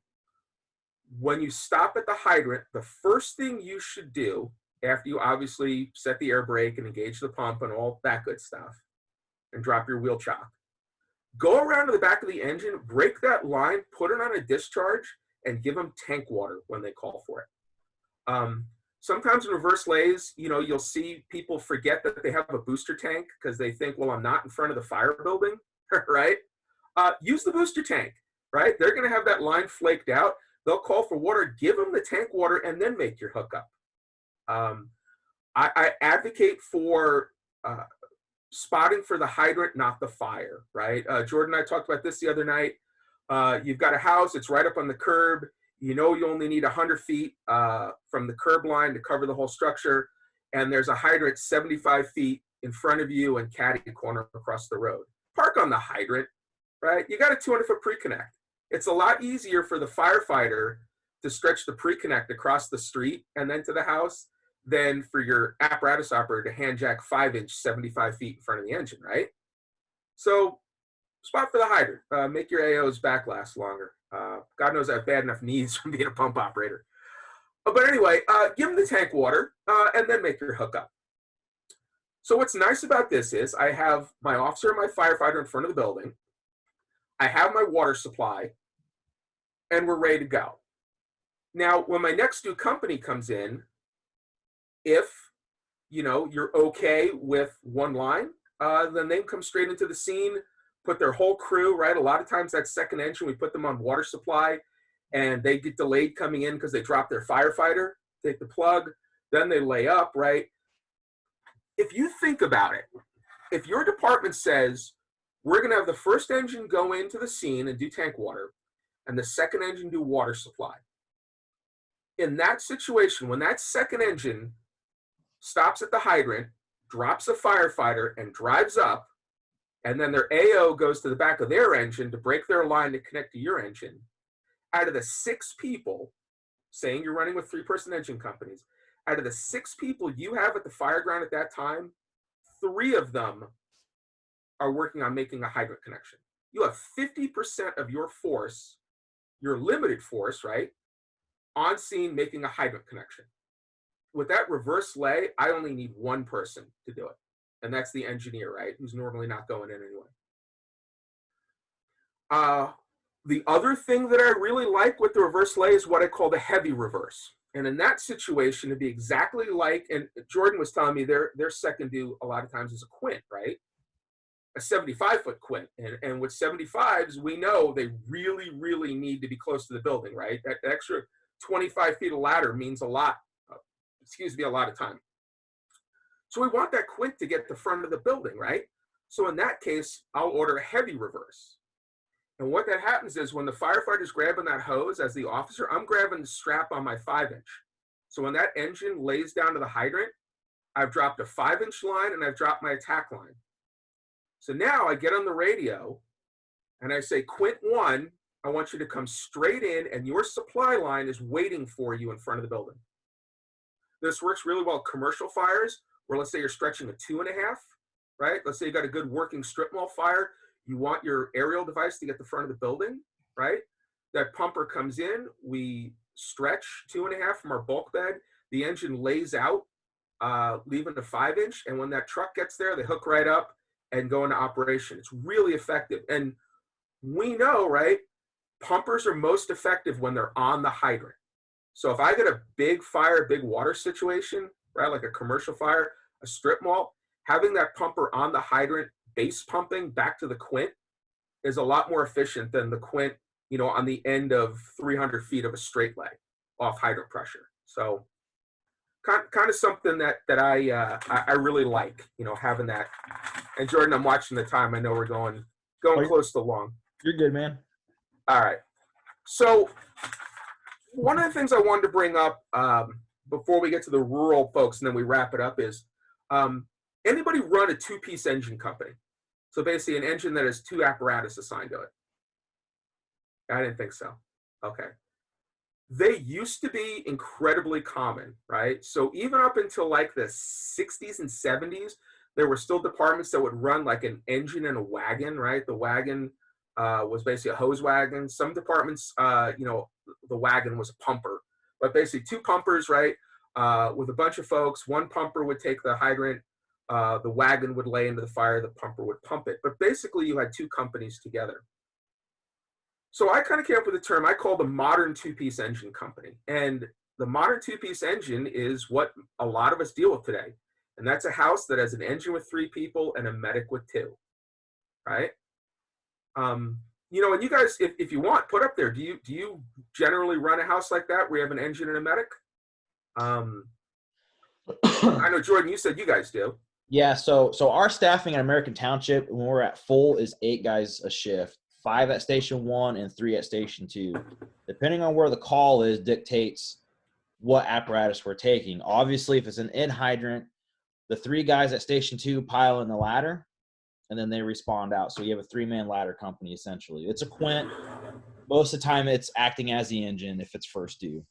Speaker 1: when you stop at the hydrant, the first thing you should do, after you obviously set the air brake and engage the pump and all that good stuff, and drop your wheel chock, go around to the back of the engine, break that line, put it on a discharge, and give them tank water when they call for it. Sometimes in reverse lays, you know, you'll see people forget that they have a booster tank because they think, well, I'm not in front of the fire building, right? Use the booster tank, right? They're going to have that line flaked out. They'll call for water, give them the tank water, and then make your hookup. I advocate for spotting for the hydrant, not the fire, right? Jordan and I talked about this the other night. You've got a house, it's right up on the curb. You know you only need 100 feet from the curb line to cover the whole structure, and there's a hydrant 75 feet in front of you and caddy corner across the road. Park on the hydrant, right? You got a 200-foot pre-connect. It's a lot easier for the firefighter to stretch the pre-connect across the street and then to the house than for your apparatus operator to hand jack 5-inch 75 feet in front of the engine, right? So spot for the hydrant. Make your AO's back last longer. God knows I have bad enough knees from being a pump operator. But anyway, give them the tank water and then make your hookup. So what's nice about this is I have my officer and my firefighter in front of the building. I have my water supply, and we're ready to go. Now, when my next due company comes in, if you're okay with one line, then they can come straight into the scene, put their whole crew, right? A lot of times that second engine, we put them on water supply, and they get delayed coming in because they drop their firefighter, take the plug, then they lay up, right? If you think about it, if your department says, we're going to have the first engine go into the scene and do tank water, and the second engine do water supply. In that situation, when that second engine stops at the hydrant, drops a firefighter, and drives up, and then their AO goes to the back of their engine to break their line to connect to your engine, out of the 6 people, saying you're running with 3-person engine companies, out of the 6 people you have at the fire ground at that time, 3 of them are working on making a hydrant connection. You have 50% of your force, your limited force, right, on scene making a hydrant connection. With that reverse lay, I only need 1 person to do it. And that's the engineer, right, who's normally not going in anyway. The other thing that I really like with the reverse lay is what I call the heavy reverse. And in that situation, it'd be exactly like, and Jordan was telling me their second due a lot of times is a quint, right? A 75-foot quint. And with 75s, we know they really, really need to be close to the building, right? That extra 25 feet of ladder means a lot, a lot of time. So we want that quint to get the front of the building, right? So in that case, I'll order a heavy reverse. And what that happens is when the firefighter's grabbing that hose as the officer, I'm grabbing the strap on my 5-inch. So when that engine lays down to the hydrant, I've dropped a 5-inch line and I've dropped my attack line. So now I get on the radio and I say, Quint 1, I want you to come straight in and your supply line is waiting for you in front of the building. This works really well commercial fires, where let's say you're stretching a 2.5, right? Let's say you got a good working strip mall fire. You want your aerial device to get the front of the building, right? That pumper comes in, we stretch 2.5 from our bulk bed. The engine lays out, leaving the 5-inch. And when that truck gets there, they hook right up and go into operation. It's really effective. And we know, right, pumpers are most effective when they're on the hydrant. So if I get a big fire, big water situation, right, like a commercial fire, a strip mall, having that pumper on the hydrant, base pumping back to the quint is a lot more efficient than the quint, on the end of 300 feet of a straight leg off hydrant pressure. So kind of something that I really like, having that. And Jordan, I'm watching the time. I know we're going close to long.
Speaker 2: You're good, man.
Speaker 1: All right. So one of the things I wanted to bring up before we get to the rural folks and then we wrap it up is anybody run a 2-piece engine company? So basically an engine that has 2 apparatus assigned to it. I didn't think so. Okay. They used to be incredibly common, right? So even up until like the 60s and 70s, there were still departments that would run like an engine and a wagon, right? The wagon was basically a hose wagon. Some departments, the wagon was a pumper. But basically 2 pumpers, right, with a bunch of folks. 1 pumper would take the hydrant. The wagon would lay into the fire, the pumper would pump it. But basically you had 2 companies together. So I kind of came up with a term I call the modern 2-piece engine company. And the modern 2-piece engine is what a lot of us deal with today. And that's a house that has an engine with 3 people and a medic with 2, right? And you guys, if you want, put up there, do you generally run a house like that where you have an engine and a medic? I know, Jordan, you said you guys do.
Speaker 2: Yeah, so our staffing at American Township, when we're at full, is 8 guys a shift, 5 at Station 1 and 3 at Station 2. Depending on where the call is, dictates what apparatus we're taking. Obviously, if it's an in hydrant, the 3 guys at Station 2 pile in the ladder, and then they respond out. So you have a 3-man ladder company, essentially. It's a quint. Most of the time, it's acting as the engine if it's first due.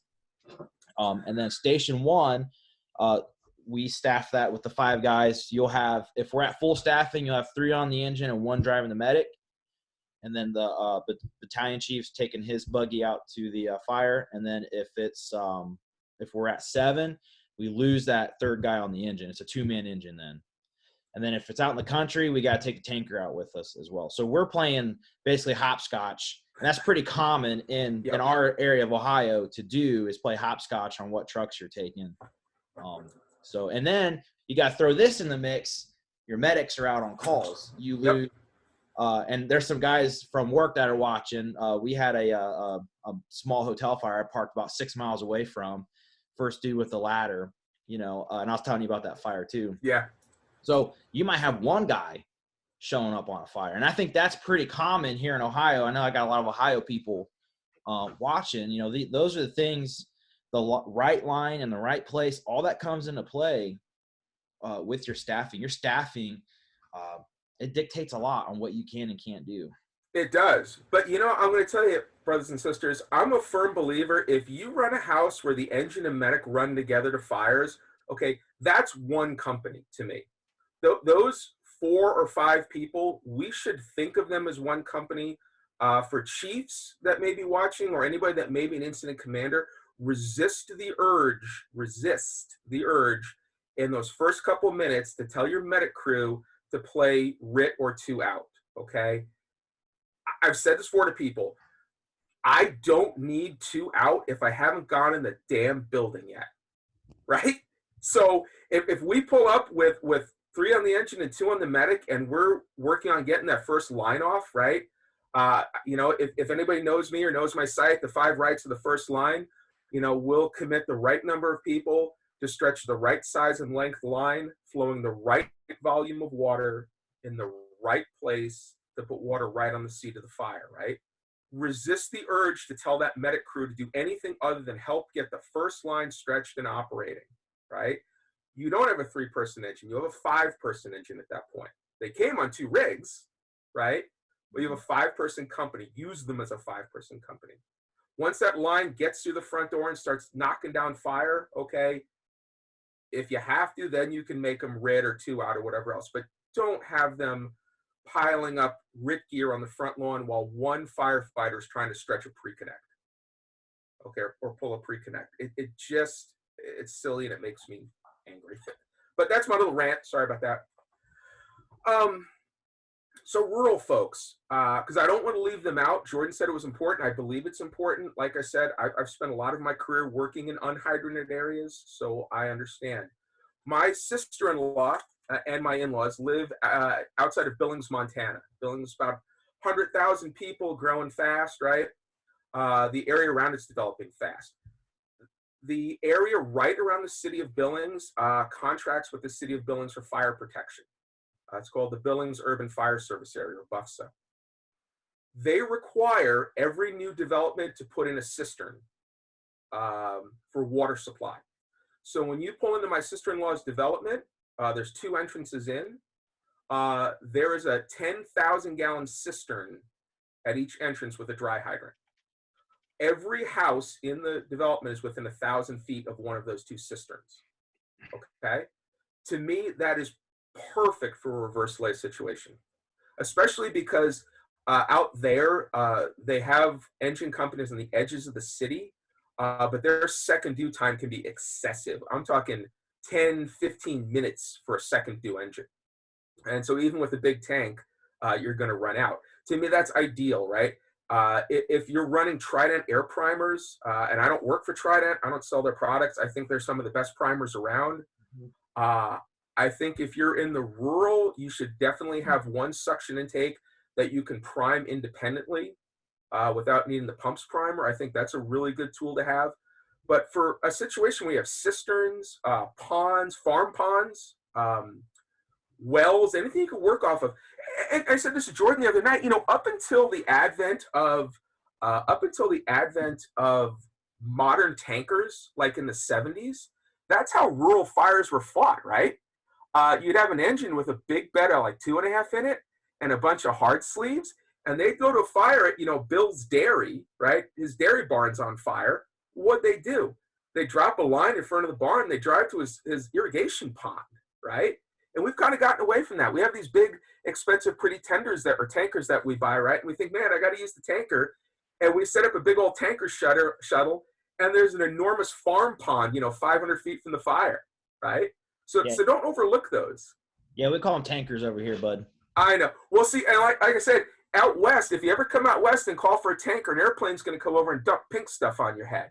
Speaker 2: And then Station 1, we staff that with the 5 guys. You'll have, if we're at full staffing, you'll have 3 on the engine and 1 driving the medic. and then the battalion chief's taking his buggy out to the fire. And then if we're at 7, we lose that third guy on the engine. It's a 2-man engine then. And then if it's out in the country, we got to take the tanker out with us as well. So we're playing basically hopscotch. And that's pretty common in our area of Ohio to do, is play hopscotch on what trucks you're taking. And then you got to throw this in the mix. Your medics are out on calls. You lose. And there's some guys from work that are watching. We had a small hotel fire I parked about 6 miles away from. First dude with the ladder, and I was telling you about that fire too.
Speaker 1: Yeah.
Speaker 2: So you might have one guy showing up on a fire. And I think that's pretty common here in Ohio. I know I got a lot of Ohio people watching. Those are the things, the right line and the right place, all that comes into play with your staffing. Your staffing, it dictates a lot on what you can and can't do.
Speaker 1: It does. But, I'm going to tell you, brothers and sisters, I'm a firm believer, if you run a house where the engine and medic run together to fires, okay, that's one company to me. Those 4 or 5 people, we should think of them as one company. For chiefs that may be watching, or anybody that may be an incident commander, resist the urge in those first couple minutes to tell your medic crew to play RIT or 2 out, okay? I've said this before to people. I don't need 2 out if I haven't gone in the damn building yet, right? So if we pull up with 3 on the engine and 2 on the medic, and we're working on getting that first line off, right? If anybody knows me or knows my site, the 5 rights of the first line, we'll commit the right number of people to stretch the right size and length line, flowing the right volume of water in the right place to put water right on the seat of the fire, right? Resist the urge to tell that medic crew to do anything other than help get the first line stretched and operating, right? You don't have a 3-person engine. You have a 5-person engine at that point. They came on 2 rigs, right? But you have a 5-person company. Use them as a 5-person company. Once that line gets through the front door and starts knocking down fire, okay, if you have to, then you can make them RIT or 2 out or whatever else. But don't have them piling up RIT gear on the front lawn while one firefighter is trying to stretch a pre-connect, okay, or pull a pre-connect. It's silly, and it makes me angry. But that's my little rant. Sorry about that. So rural folks, because I don't want to leave them out. Jordan said it was important. I believe it's important. Like I said, I've spent a lot of my career working in unhydrated areas, so I understand. My sister-in-law and my in-laws live outside of Billings, Montana. Billings is about 100,000 people, growing fast, right? The area around it's developing fast. The area right around the city of Billings contracts with the city of Billings for fire protection. It's called the Billings Urban Fire Service Area, or BUFSA. They require every new development to put in a cistern for water supply. So when you pull into my sister-in-law's development, there's 2 entrances in. There is a 10,000-gallon cistern at each entrance with a dry hydrant. Every house in the development is within 1,000 feet of one of those 2 cisterns. Okay? To me, that is perfect for a reverse lay situation, especially because out there, they have engine companies on the edges of the city, but their second due time can be excessive. I'm talking 10, 15 minutes for a second due engine. And so even with a big tank, you're going to run out. To me, that's ideal, right? If you're running Trident air primers, and I don't work for Trident, I don't sell their products. I think they're some of the best primers around. I think if you're in the rural, you should definitely have one suction intake that you can prime independently without needing the pumps primer. I think that's a really good tool to have. But for a situation where you have cisterns, ponds, farm ponds, wells, anything you can work off of. And I said this to Jordan the other night, up until the advent of modern tankers, like in the 70s, that's how rural fires were fought, right? You'd have an engine with a big bed of like 2.5 in it and a bunch of hard sleeves, and they'd go to a fire at, Bill's dairy, right? His dairy barn's on fire. What'd they do? They drop a line in front of the barn, they drive to his irrigation pond, right? And we've kind of gotten away from that. We have these big, expensive, pretty tenders that are tankers that we buy, right? And we think, man, I got to use the tanker. And we set up a big old tanker shuttle, and there's an enormous farm pond, 500 feet from the fire, right? So,
Speaker 2: Yeah.
Speaker 1: so don't overlook those.
Speaker 2: Yeah, we call them tankers over here, bud.
Speaker 1: I know. Well, see, and like I said, out west, if you ever come out west and call for a tanker, an airplane's going to come over and dump pink stuff on your head.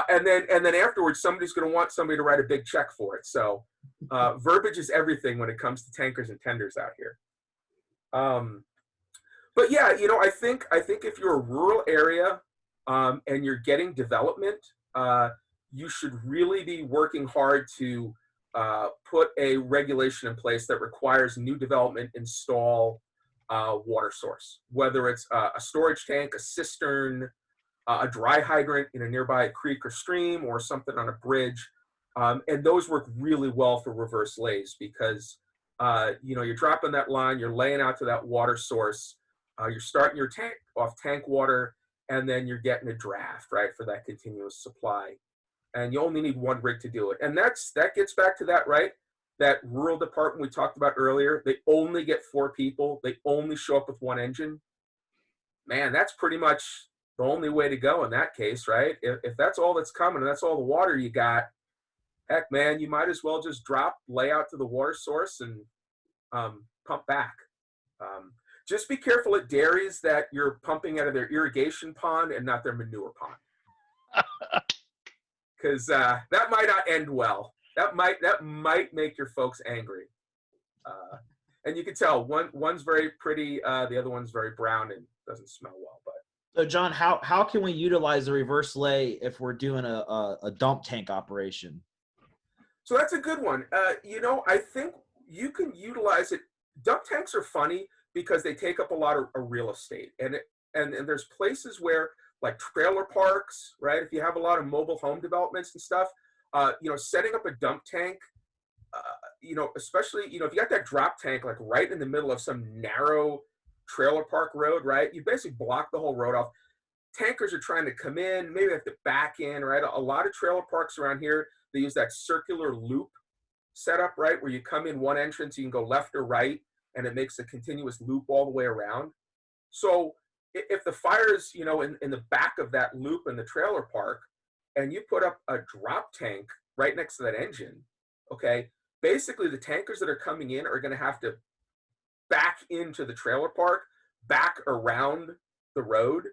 Speaker 1: And then afterwards, somebody's going to want somebody to write a big check for it. So verbiage is everything when it comes to tankers and tenders out here. But yeah, I think if you're a rural area and you're getting development, you should really be working hard to put a regulation in place that requires new development install water source, whether it's a storage tank, a cistern, a dry hydrant in a nearby creek or stream, or something on a bridge. And those work really well for reverse lays because, you're dropping that line, you're laying out to that water source, you're starting your tank off tank water, and then you're getting a draft, right, for that continuous supply. And you only need one rig to do it. And that gets back to that, right? That rural department we talked about earlier, they only get 4 people. They only show up with 1 engine. Man, that's pretty much the only way to go in that case, right? If that's all that's coming and that's all the water you got, heck, man, you might as well just lay out to the water source and pump back. Just be careful at dairies that you're pumping out of their irrigation pond and not their manure pond. Because that might not end well. That might make your folks angry. And you can tell one's very pretty, the other one's very brown and doesn't smell well. But
Speaker 2: So, John, how can we utilize the reverse lay if we're doing a dump tank operation?
Speaker 1: so that's a good one. I think you can utilize it. Dump tanks are funny because they take up a lot of real estate, and there's places where, like trailer parks, right? If you have a lot of mobile home developments and stuff, setting up a dump tank, especially, if you got that drop tank like right in the middle of some narrow trailer park road, right? You basically block the whole road off. Tankers are trying to come in, maybe they have to back in, right? A lot of trailer parks around here, they use that circular loop setup, right? Where you come in one entrance, you can go left or right, and it makes a continuous loop all the way around. So if the fire's, in the back of that loop in the trailer park, and you put up a drop tank right next to that engine, okay, basically the tankers that are coming in are going to have to back into the trailer park, back around the road,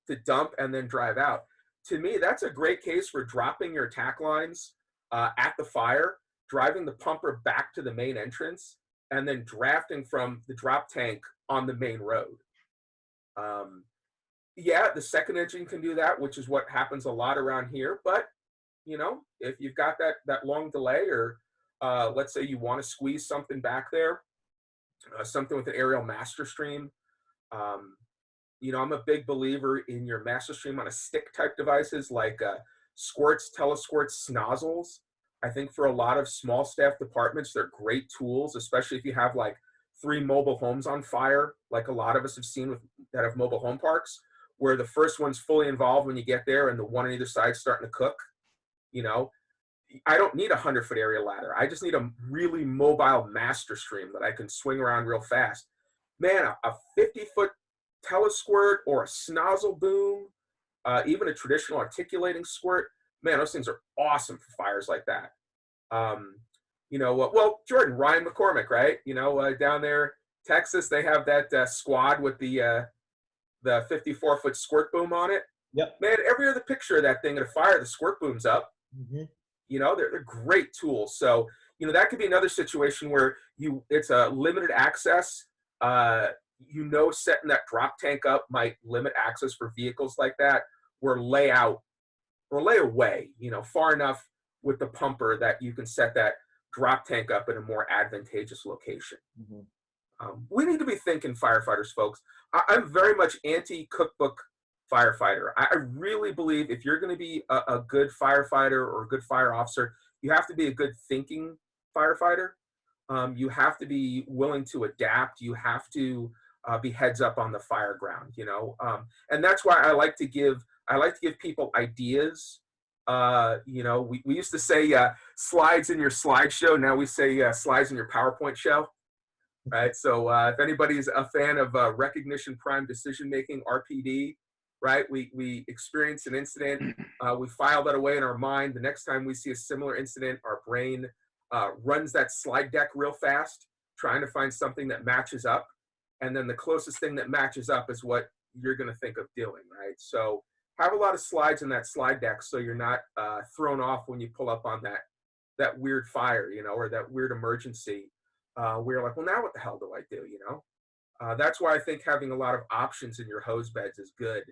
Speaker 1: to dump and then drive out. To me, that's a great case for dropping your attack lines at the fire, driving the pumper back to the main entrance, and then drafting from the drop tank on the main road. Yeah, the second engine can do that, which is what happens a lot around here. But, if you've got that long delay, or let's say you want to squeeze something back there, something with an aerial master stream, I'm a big believer in your master stream on a stick type devices like squirts, telesquirts, snozzles. I think for a lot of small staff departments, they're great tools, especially if you have like 3 mobile homes on fire, like a lot of us have seen that have mobile home parks, where the first one's fully involved when you get there and the one on either side starting to cook. I don't need a 100-foot aerial ladder. I just need a really mobile master stream that I can swing around real fast. Man, a 50-foot telesquirt or a snozzle boom, even a traditional articulating squirt, man, those things are awesome for fires like that. Well, Jordan, Ryan McCormick, right? Down there, Texas, they have that squad with the 54-foot squirt boom on it.
Speaker 2: Yep.
Speaker 1: Man, every other picture of that thing at a fire, the squirt boom's up.
Speaker 2: Mm-hmm.
Speaker 1: They're great tools. So, that could be another situation where it's a limited access. Setting that drop tank up might limit access for vehicles like that, or lay away, far enough with the pumper that you can set that drop tank up in a more advantageous location. Mm-hmm. We need to be thinking firefighters, folks. I'm very much anti-cookbook firefighter. I really believe if you're going to be a good firefighter or a good fire officer, you have to be a good thinking firefighter. You have to be willing to adapt. You have to be heads up on the fire ground, and that's why I like to give people ideas We used to say slides in your slideshow. Now we say slides in your PowerPoint show. Right. So if anybody's a fan of recognition prime decision making, RPD, right? We experience an incident, we file that away in our mind. The next time we see a similar incident, our brain runs that slide deck real fast, trying to find something that matches up. And then the closest thing that matches up is what you're going to think of doing, right? So have a lot of slides in that slide deck so you're not thrown off when you pull up on that weird fire, or that weird emergency. Where you're like, well, now what the hell do I do? That's why I think having a lot of options in your hose beds is good.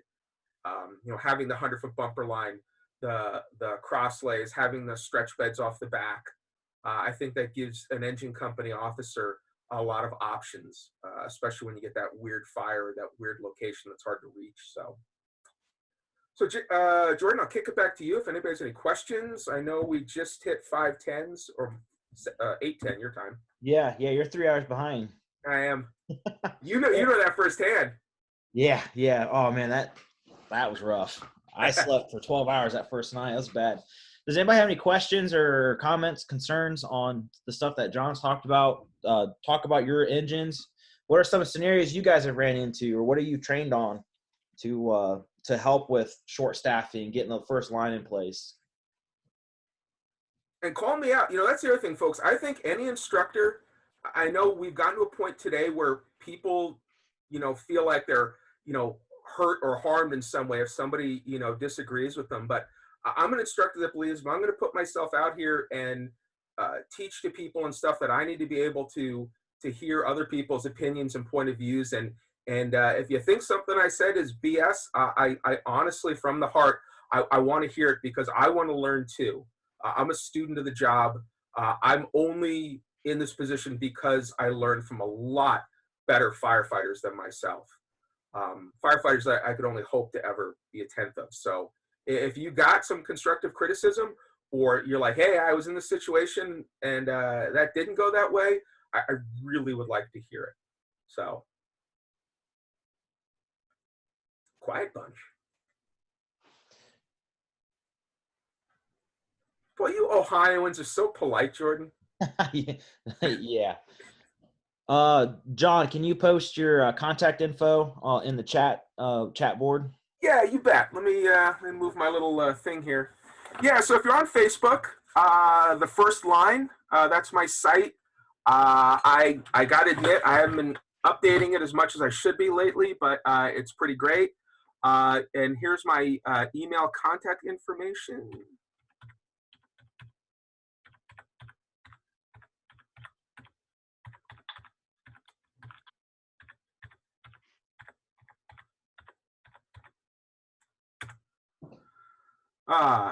Speaker 1: Having the 100-foot bumper line, the cross lays, having the stretch beds off the back. I think that gives an engine company officer a lot of options, especially when you get that weird fire, that weird location that's hard to reach. So Jordan, I'll kick it back to you if anybody has any questions. I know we just hit 5:10s or 8:10 your time.
Speaker 2: Yeah, you're 3 hours behind.
Speaker 1: I am. You know that firsthand.
Speaker 2: Yeah. Oh man, that was rough. I slept for 12 hours that first night. That was bad. Does anybody have any questions or comments, concerns on the stuff that John's talked about? Talk about your engines. What are some scenarios you guys have ran into, or what are you trained on to help with short staffing, getting the first line in place?
Speaker 1: And call me out. That's the other thing, folks. I think any instructor, I know we've gotten to a point today where people, feel like they're, hurt or harmed in some way if somebody, disagrees with them. But I'm an instructor that believes if I'm going to put myself out here and teach to people and stuff, that I need to be able to hear other people's opinions and point of views. And if you think something I said is BS, I honestly, from the heart, I want to hear it because I want to learn too. I'm a student of the job. I'm only in this position because I learned from a lot better firefighters than myself. Firefighters that I could only hope to ever be a tenth of. So if you got some constructive criticism, or you're like, hey, I was in this situation and that didn't go that way, I really would like to hear it. So, quiet bunch. Boy, you Ohioans are so polite, Jordan.
Speaker 2: Yeah. John, can you post your contact info in the chat board?
Speaker 1: Yeah, you bet. Let me move my little thing here. Yeah, so if you're on Facebook, the first line, that's my site. I got to admit, I haven't been updating it as much as I should be lately, but it's pretty great. And here's my email contact information.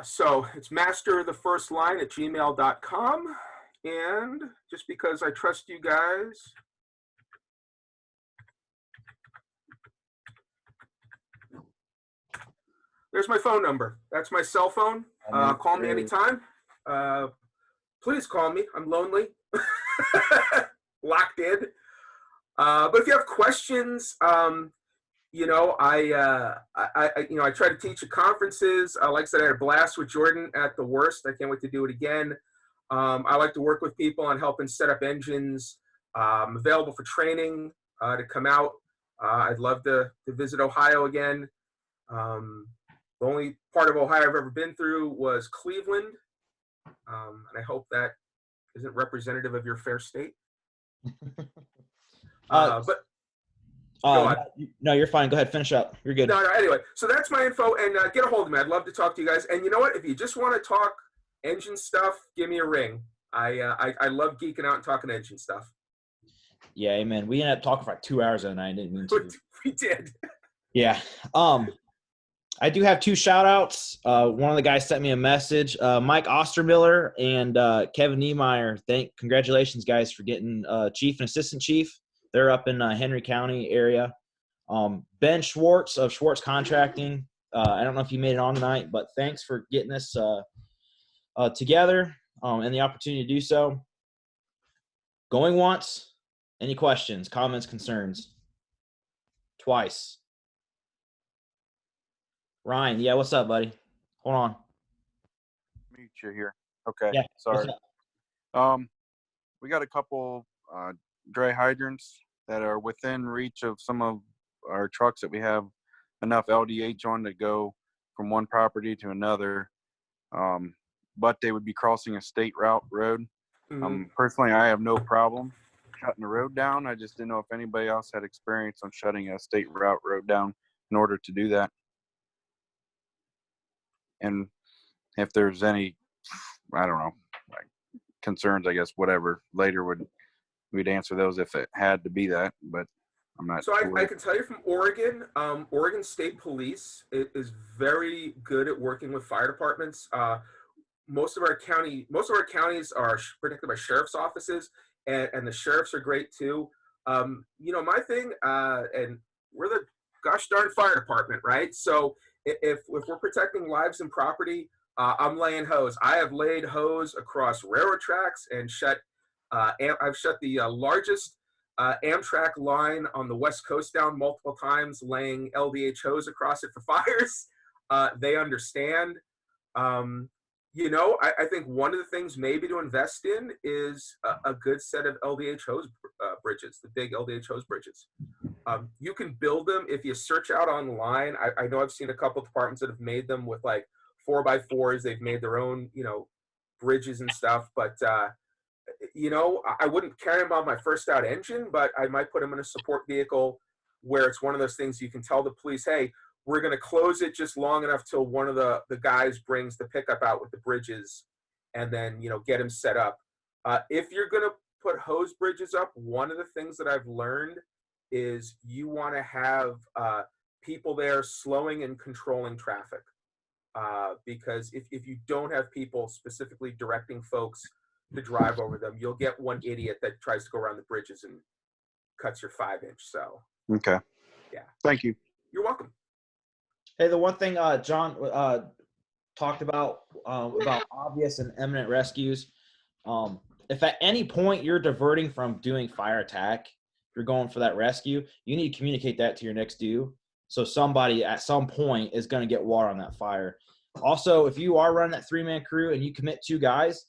Speaker 1: So it's masterthefirstline@gmail.com. And just because I trust you guys, there's my phone number. That's my cell phone. Call me anytime. Please call me. I'm lonely. Locked in. But if you have questions, I try to teach at conferences. Like I said, I had a blast with Jordan at the worst. I can't wait to do it again. I like to work with people on helping set up engines. I'm available for training to come out. I'd love to visit Ohio again. The only part of Ohio I've ever been through was Cleveland. And I hope that isn't representative of your fair state.
Speaker 2: No, you're fine. Go ahead, finish up. You're good.
Speaker 1: No, anyway, so that's my info, and get a hold of me. I'd love to talk to you guys. And you know what? If you just want to talk engine stuff, give me a ring. I love geeking out and talking engine stuff.
Speaker 2: Yeah, amen. We ended up talking for like 2 hours that night. I didn't mean to.
Speaker 1: We did. Yeah.
Speaker 2: I do have 2 shout outs. One of the guys sent me a message. Mike Ostermiller and Kevin Niemeyer. Congratulations, guys, for getting chief and assistant chief. They're up in Henry County area. Ben Schwartz of Schwartz Contracting. I don't know if you made it on tonight, but thanks for getting this together and the opportunity to do so. Going once. Any questions, comments, concerns? Twice. Ryan, yeah, what's up, buddy? Hold on.
Speaker 3: you here. Okay.
Speaker 2: Yeah.
Speaker 3: Sorry. We got a couple dry hydrants that are within reach of some of our trucks that we have enough LDH on to go from one property to another. But they would be crossing a state route road. Personally, I have no problem shutting the road down. I just didn't know if anybody else had experience on shutting a state route road down in order to do that. And if there's any, I don't know, like concerns, I guess, whatever, later we'd answer those if it had to be that, but I'm not sure.
Speaker 1: I can tell you from Oregon, Oregon State Police is very good at working with fire departments. Most of our counties are protected by sheriff's offices, and the sheriffs are great too. My thing, and we're the gosh darn fire department, right? So if we're protecting lives and property, I'm laying hose. I have laid hose across railroad tracks and I've shut the largest Amtrak line on the West Coast down multiple times, laying LDH hose across it for fires. They understand. I think one of the things maybe to invest in is a good set of LDH hose bridges, the big LDH hose bridges. You can build them if you search out online. I know I've seen a couple of departments that have made them with like 4x4s. They've made their own, bridges and stuff. But, I wouldn't carry them on my first out engine, but I might put them in a support vehicle where it's one of those things you can tell the police, hey, we're going to close it just long enough till one of the guys brings the pickup out with the bridges and then, get them set up. If you're going to put hose bridges up, one of the things that I've learned is you want to have people there slowing and controlling traffic. Because if you don't have people specifically directing folks to drive over them, you'll get one idiot that tries to go around the bridges and cuts your 5-inch. So,
Speaker 3: okay.
Speaker 1: Yeah.
Speaker 3: Thank you.
Speaker 1: You're welcome.
Speaker 2: Hey, the one thing John talked about obvious and imminent rescues, if at any point you're diverting from doing fire attack, you're going for that rescue, you need to communicate that to your next due. So somebody at some point is going to get water on that fire. Also, if you are running that 3-man crew and you commit 2 guys,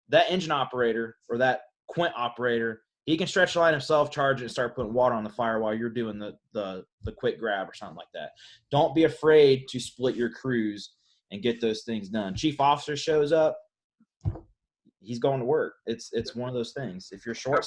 Speaker 2: that engine operator or that quint operator, he can stretch the line himself, charge it, and start putting water on the fire while you're doing the quick grab or something like that. Don't be afraid to split your crews and get those things done. Chief officer shows up, he's going to work. It's one of those things. If you're short,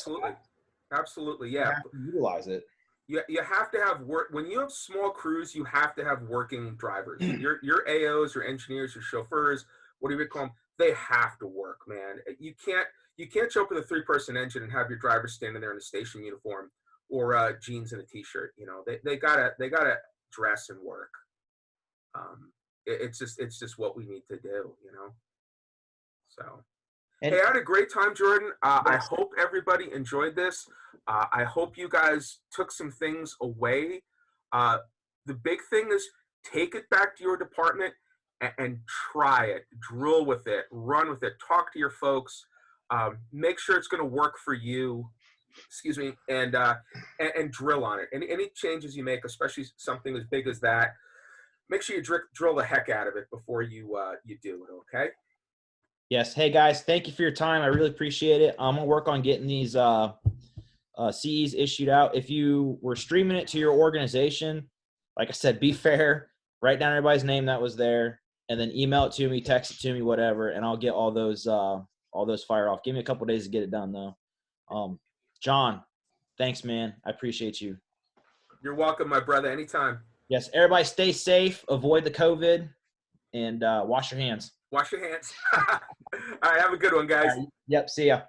Speaker 1: Absolutely, yeah.
Speaker 2: you have to utilize it.
Speaker 1: You have to have work. When you have small crews, you have to have working drivers. Your AOs, your engineers, your chauffeurs, whatever you call them, they have to work, man. You can't show up with a 3-person engine and have your driver standing there in a station uniform or jeans and a t-shirt. They gotta dress and work. It's just what we need to do. So.
Speaker 2: And,
Speaker 1: hey, I had a great time, Jordan. I hope everybody enjoyed this. I hope you guys took some things away. The big thing is take it back to your department and try it. Drill with it. Run with it. Talk to your folks. Make sure it's going to work for you. Excuse me. And drill on it. Any changes you make, especially something as big as that, make sure you drill the heck out of it before you do it, okay?
Speaker 2: Yes. Hey, guys, thank you for your time. I really appreciate it. I'm going to work on getting these CEs issued out. If you were streaming it to your organization, like I said, be fair. Write down everybody's name that was there, and then email it to me, text it to me, whatever, and I'll get all those fired off. Give me a couple days to get it done, though. John, thanks, man. I appreciate you.
Speaker 1: You're welcome, my brother. Anytime.
Speaker 2: Yes. Everybody stay safe. Avoid the COVID, and wash your hands.
Speaker 1: Wash your hands. All right. Have a good one, guys.
Speaker 2: Yep. See ya.